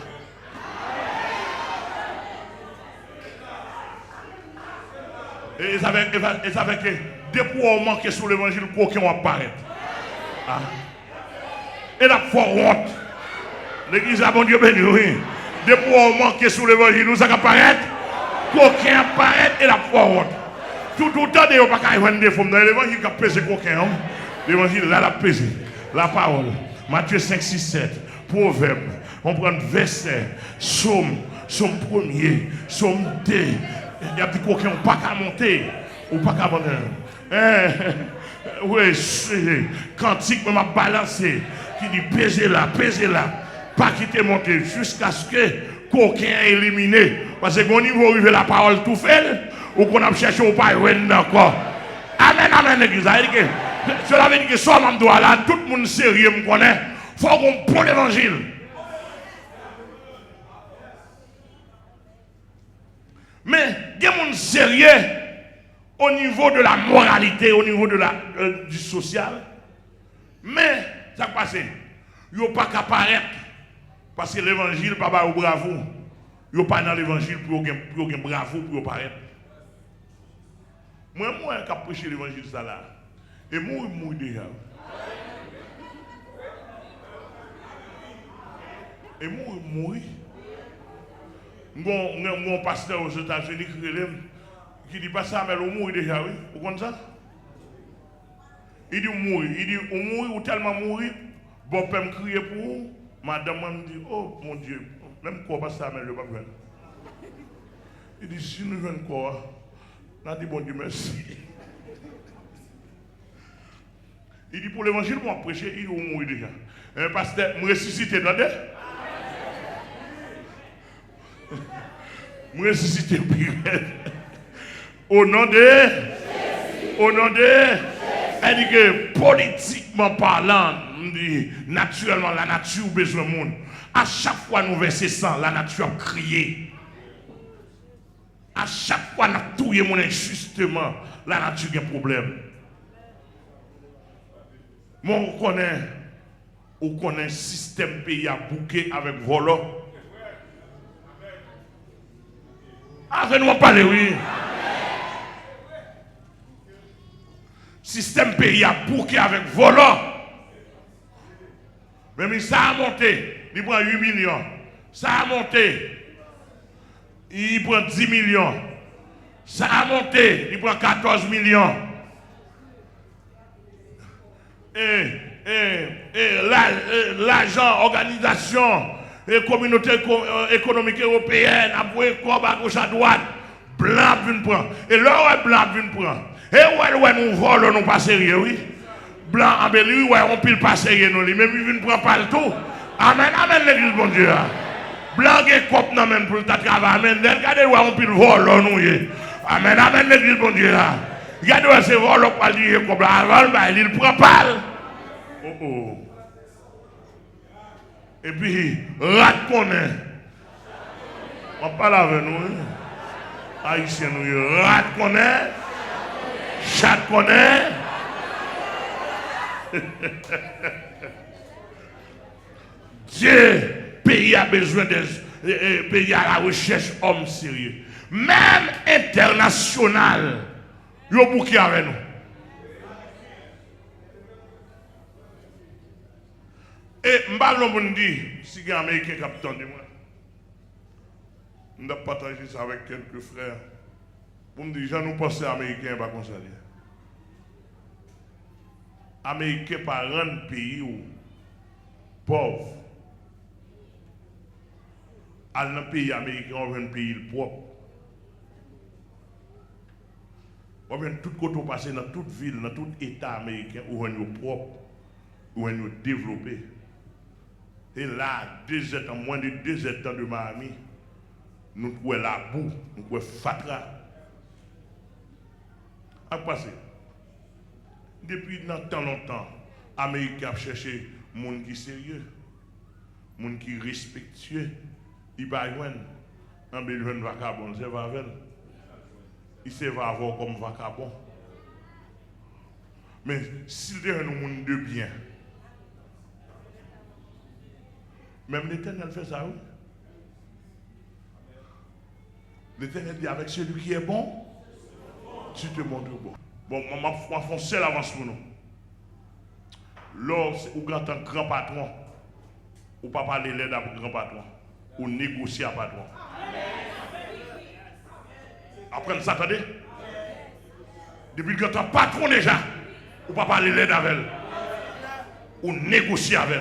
Et ça fait que depuis qu'on manque sur l'évangile, coquin va apparaître. Ah. Et la foi honte. L'église a bon Dieu béni, oui. Depuis qu'on manque sur l'évangile, nous allons apparaître. Coquin apparaît et la foi honte. Tout le temps, il n'y a pas qu'à y avoir des femmes dans l'évangile qui a pesé coquin. L'évangile, là, la pesé. La parole. Matthieu 5, 6, 7. Proverbe. On prend verset. Somme 1er. Somme 2. Il y a des coquins qui n'ont pas qu'à monter. Ou pas qu'à monter. Oui, c'est cantique m'a balancé. Qui dit pesez là. Pas quitter monter. Jusqu'à ce que coquin est éliminé. Parce que au niveau où la parole tout fait. Ou qu'on a cherché ou pas encore. Amen, l'église. Cela veut dire que soit l'homme doit là, tout le monde sérieux me connaît. Il faut qu'on prenne l'évangile. Mais il y a des gens sérieux au niveau de la moralité, au niveau de du social. Mais ça passe. Ils n'ont pas qu'à paraître. Parce que l'évangile, papa, ou bravo. Ils n'ont pas dans l'évangile pour qu'ils bravo pour paraître. Moi, qui ai prêché l'évangile, ça là. Et moi, déjà. Et moi. Mon pasteur aux États-Unis qui dit pas ça, mais on mourit déjà, oui. Vous comprenez ça? Il dit mourir. Il dit on mourit ou tellement mourir. Bon, peut me crier pour vous. Madame me dit, oh mon Dieu, même quoi pas ça, mais je ne vais pas faire. Il dit si nous venons quoi, on a dit bon Dieu merci. Il dit pour l'évangile, moi prêcher, il dit on mourit déjà. Un pasteur, me ressusciter, attendez? Me ressusciter, au nom de Jésus. Au nom de Jésus. Elle dit que politiquement parlant, naturellement, la nature a besoin de monde. À chaque fois nous versons sang, la nature a crié. À chaque fois nous touillons mon injustement, la nature a un problème. Mais on connaît un système pays à bouquer avec volant. Avec-nous parler, oui. Système pays à bouquer avec volant. Mais ça a monté. Il prend 8 millions. Ça a monté. Il prend 10 millions. Ça a monté. Il prend 14 millions. L'agent, organisation, et communauté économique européenne, après quoi, à gauche à droite, blanc vient prendre. Et là, blanc vient prendre. Et ouais, nous volons, nous pas sérieux, oui. Blanc embelli, ouais, on pile pas sérieux, nous, même il vient prendre pas le tout. Amen, l'église, bon Dieu. Blanc et cop, non, même pour le travail, amen. Regardez, ouais, on pile volons, nous, amen, l'église, bon Dieu. Regardez, c'est volons, on pas dire, comme avant, il prend pas. Oh. Et puis, rat connaît. On parle avec nous. Haïtien, nous, rat connaît. Chat connaît. Dieu, pays a besoin de pays à la recherche homme sérieux. Même international, il y a beaucoup avec nous. Et je me dis, si il y a un Américain qui a entendu moi, je vais partager ça avec quelques frères. Pour me dire, j'en ai pensé à l'Américain, pas comme ça. Américain par un pays pauvre. Dans le pays américain, on veut un pays propre. On veut tout côté passer dans toute ville, dans tout État américain, où on est propre, où on est développé. Et là, moins de 2 ans de Miami, nous trouvons la boue, nous trouvons fatra. À passer. Depuis tant longtemps, l'Amérique a cherché des gens qui sont sérieux, des gens qui sont respectueux. Il va y avoir un besoin de vagabond, c'est pas vrai. Il se va avoir comme vagabond. Mais s'il y a un monde de bien, même l'Éternel fait ça, oui. L'Éternel dit avec celui qui est bon, tu te montres bon. Bon, moi, je fais seul avance pour nous. Lorsque vous êtes un grand patron, ou pas parler l'aide à grand patron, ou négocier à patron. Après, vous attendez? Depuis que vous êtes un patron déjà, ou pas parler l'aide avec elle, ou négocier avec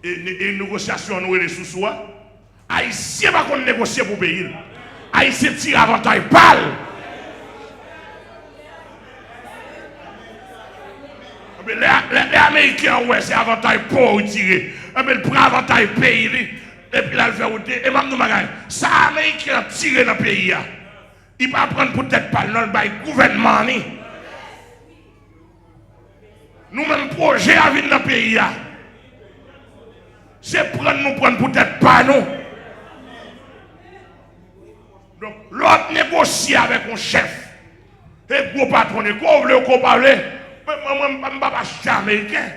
elle. Et une négociation, nous, les sous-soi. Haïtien va qu'on négocier pour payer. Haïtien tire avantage pâle. Les Américains, ouais, c'est avantage pour tirer. Il prend avantage pays. Et puis là, il fait router. Et même nous, ça, Américain tire dans le pays. Il va prendre peut-être pas le gouvernement. Nous-mêmes, projet à venir dans le pays. C'est prendre peut-être pas nous. Donc, l'autre négocie avec un chef. Et gros patron, qu'on veut qu'on parle. Mais moi, je ne suis pas américain.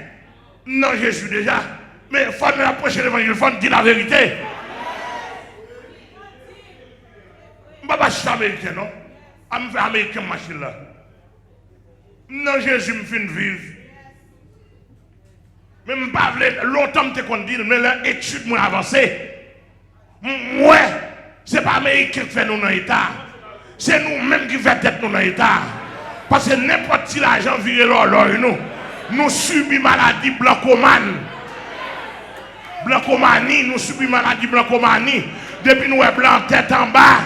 Non, je suis déjà. Mais il faut approcher l'évangile, il faut dire la vérité. Je ne suis pas américain, non? Je me fais américain, machine là. Non, Jésus me fait vivre. Mais je ne pas longtemps que je dis, mais l'étude m'a avancé. Moi, ce n'est pas américain qui fait nous dans l'État. C'est nous-mêmes qui faisons tête nous dans l'État. Parce que n'importe qui l'argent vire l'or, nous subissons maladie blancomane. Blancomanie, nous subissons maladie blancomanie. Depuis nous sommes blanc tête en bas.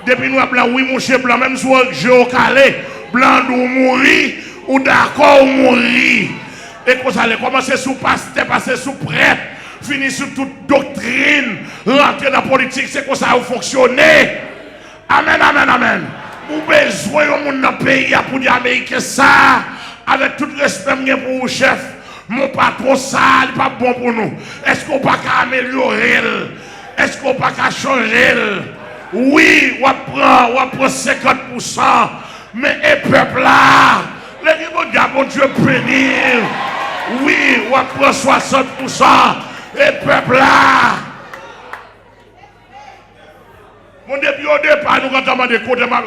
Depuis nous sommes blanc, oui, mon cher blanc, même si vous êtes calé, blanc d'où mourir, ou d'accord ou mourir. Et qu'on allait commencer sous pasteur, passer sous prêtre, finir sur toute doctrine, rentrer dans la politique, c'est comme ça vous fonctionnez. Amen, amen, amen. Vous avez besoin de monde dans le pays pour dire Américain ça, avec tout le respect pour vous, chef. Mon patron, ça, il n'est pas bon pour nous. Est-ce qu'on ne peut pas améliorer? Est-ce qu'on ne peut pas changer? Oui, on prend 50%, mais le peuple là, les gens bon Dieu bénir. Oui, on prend 60%, et le peuple là. Mon début au départ, nous quand on demandé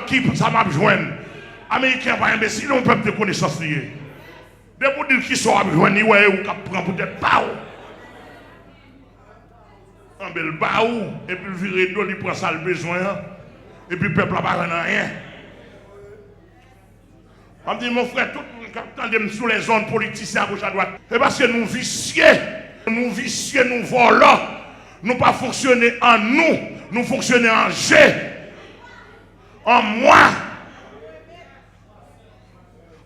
qui ça m'a besoin. Américain pas imbécile, on peut de connaissance liée. De pour dire qui sont besoin, ni ouais ou qui prend peut-être pas. Un bel baou et puis virer d'eau, il prend ça le besoin et puis le peuple n'a pas rien. On me dit mon frère, tout le monde sous les zones politiciennes à gauche à droite. C'est parce que nous vicieux, nous volons, nous pas fonctionner en nous. Nous fonctionnons en G, en moi.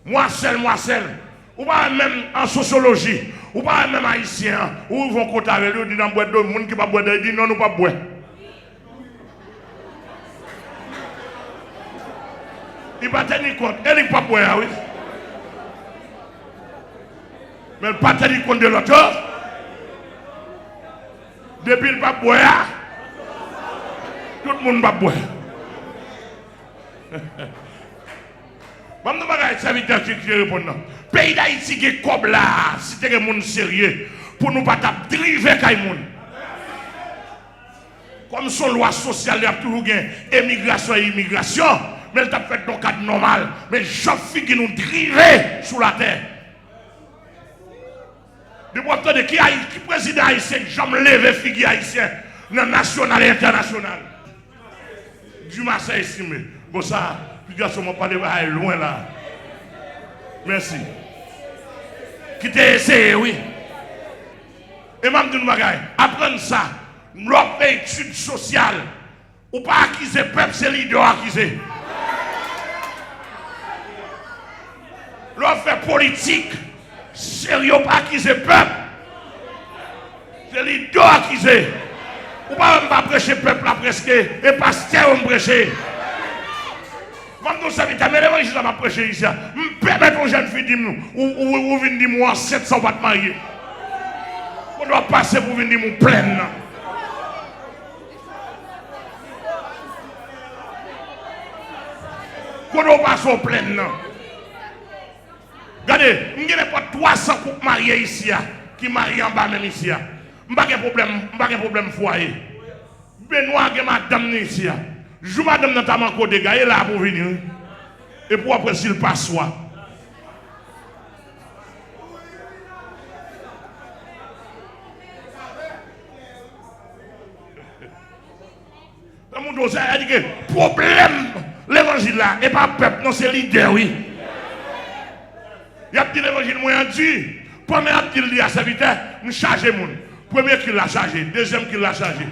Moi seul. Ou pas même en sociologie, ou pas même haïtien, ou ils vont compter avec eux, ils disent boire de monde qui va boire, ils disent non, nous pas boire. Il va tenir compte, il ne pas boire, oui. Mais il ne pas tenir compte de l'autre. Depuis il ne pas boire. Tout le monde va boire. Je ne sais pas si serviteur qui répond. Pays d'Haïti qui est comme là, si tu es un monde sérieux, pour nous pas driver les gens. Comme son loi sociale, il y a toujours émigration et immigration, mais elle t'a fait dans le cadre normal. Mais j'en fais qui nous driver sous la terre. De voir qui président haïtien, j'en me lève figure haïtien, national et international. Du Marseille estimé. Bon ça, puis garçon m'a pas de loin là. Merci. Qui t'a essayé, oui. Et même d'une bagaille, apprendre ça, l'autre étude sociale, ou pas acquiser peuple, c'est l'idée acquiser. L'autre fait politique, sérieux pas acquiser peuple, c'est l'idée acquiser. Ou pas même pas prêcher peuple à presque, et pasteur on prêcher. Quand nous savons, mais l'évangile m'a prêché ici. permettre aux jeunes filles de dire, ou venir dire, moi, 700 pas te marier. On doit passer pour venir dire, moi, pleine. On doit passer au pleine. Regardez, il n'y a pas 300 couples mariés ici, qui marient en bas même ici. Je n'ai pas de problème foyer. Benoît, qui madame ici. Je madame dans ta manque de gars, elle est là pour venir. Et pour après, s'il passe, soit. Dans mon dossier, il dit que problème, l'évangile là, et pas peuple, non, c'est leader, oui. Il y a dit l'évangile, moi, il dit, premier qu'il dit à serviteur, nous chargeons mon. Premier qu'il l'a chargé, deuxième qu'il l'a chargé.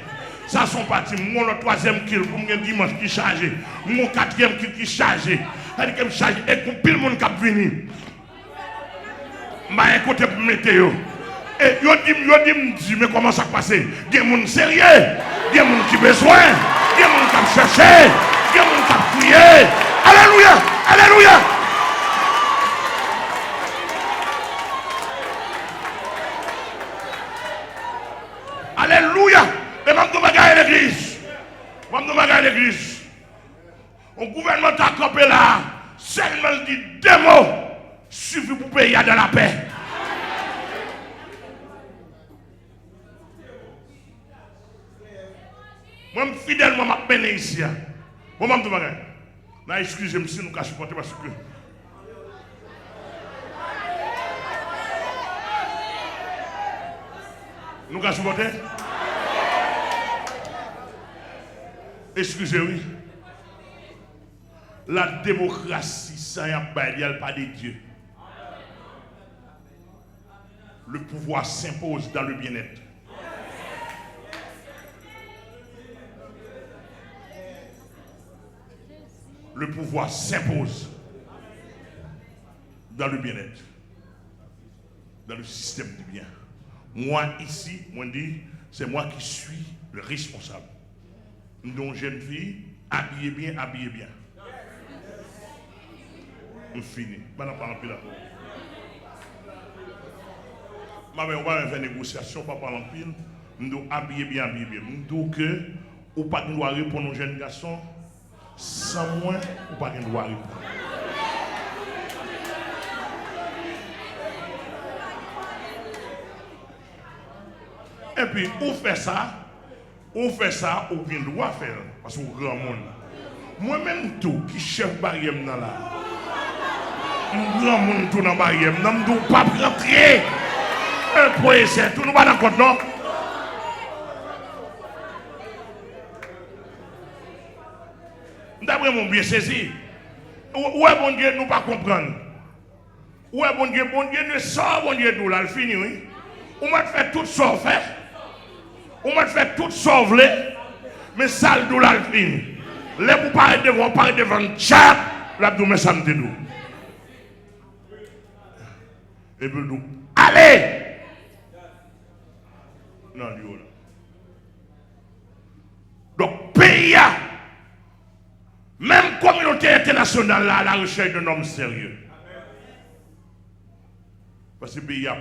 Ça sont partis, mon troisième kill pour mon dimanche qui chargé, mon quatrième kill qui chargé. C'est-à-dire que je charge et pour pile le monde qui est venu. Je vais écouter pour météo. Et yo dit, mais comment ça passe? Il y a des gens sérieux, il y a des gens qui ont besoin, il y a des gens qui ont cherché, il y a des gens qui ont prié. Alléluia, alléluia. Alléluia. Et même nous bagaille l'église. Même nous bagaille l'église. Le gouvernement a campé là. Seulement dit 2 mots. Suffit pour payer dans la paix. Moi, fidèlement, je suis béni ici. Moi, je suis béni. Là, excusez-moi si nous ne supporter parce que. Nous avons supporté? Excusez-moi. La démocratie, ça n'y a pas de Dieu. Le pouvoir s'impose dans le bien-être. Le pouvoir s'impose dans le bien-être. Dans le système du bien. Moi, ici, moi dis, c'est moi qui suis le responsable. Donc, jeune fille, habillez bien, habillez bien. On finit. On va pas en pile. On va faire une négociation, on va pas en pile. On doit habiller bien, habiller bien. On doit que, ou pas de droit répondre aux jeunes garçons, sans moi, ou pas de droit répondre. Et puis, on fait ça, ou bien droit faire, parce que vous grand monde. Moi-même, tout, qui chef barrière dans là, grand monde tout dans la barrière, je ne dois pas rentrer. Un point, c'est tout, nous pas dans compte, non? D'après mon bien saisi, où est bon Dieu, nous pas comprendre. Où est bon Dieu ne sort bon Dieu d'où là, il finit, oui. On m'a fait tout ça, fait. On m'a fait tout sauver, mais ça le dollar fini. Les pour parler devant chat, l'abdou mais ça me dit nous. Et puis nous, allez! Non, Dieu là. Donc, pays, même communauté internationale là, à la recherche d'un homme sérieux. Parce que le pays a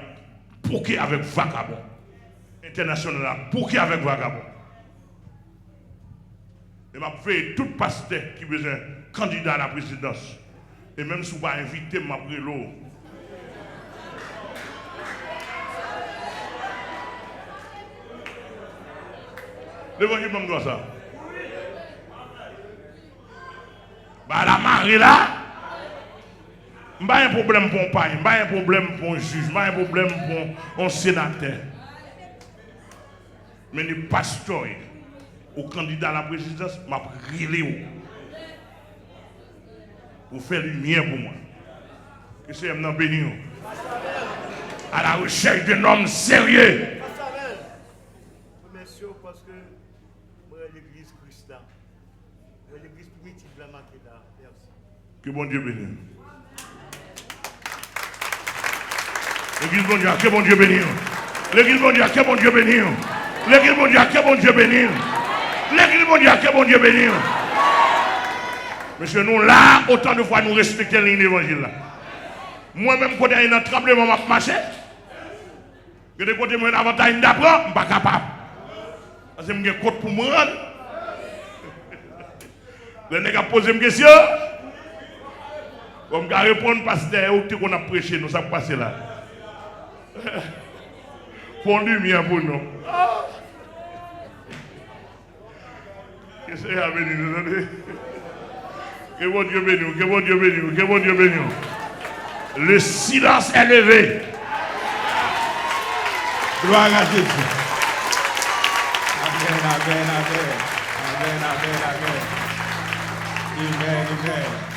bouqué avec vagabond. International pour qui avec vagabond. Et m'a fait tout pasteur qui besoin candidat à la présidence. Et même si vous pas invité, m'a pris l'eau. L'évangile me doit ça. Bah la Marie là, pas un problème pour un père, pas un problème pour un juge, pas un problème pour un sénateur. Mais les pasteurs, au candidat à la présidence, m'a pris pour faire lumière pour moi. Que c'est un béni. À la recherche d'un homme sérieux. Merci parce que moi, l'église Christ là, l'église primitive la marquée là. Merci. Que bon Dieu bénisse. L'église bon Dieu, que bon Dieu bénisse. L'église bon Dieu, que bon Dieu bénisse. L'église bon Dieu, que bon Dieu bénisse. L'église bon Dieu, que bon Dieu bénisse. Monsieur, nous là, autant de fois nous respectons l'évangile là. Moi-même, quand il y a un tremblement, je vais marcher. Que de côté, moi, un avantage d'apprendre, je ne suis pas capable. Parce que je suis côte pour me rendre. Le nègre a posé une question. Comme je vais répondre parce que qu'on a prêché, nous sommes passés là. Font lumière pour nous. Qu'est-ce qu'il y a béni nous? Que bon Dieu bénisse, que bon Dieu bénisse, que bon Dieu bénisse. Le silence est levé. Gloire à Jésus. Amen, amen, amen. Amen, amen, amen. Amen, amen.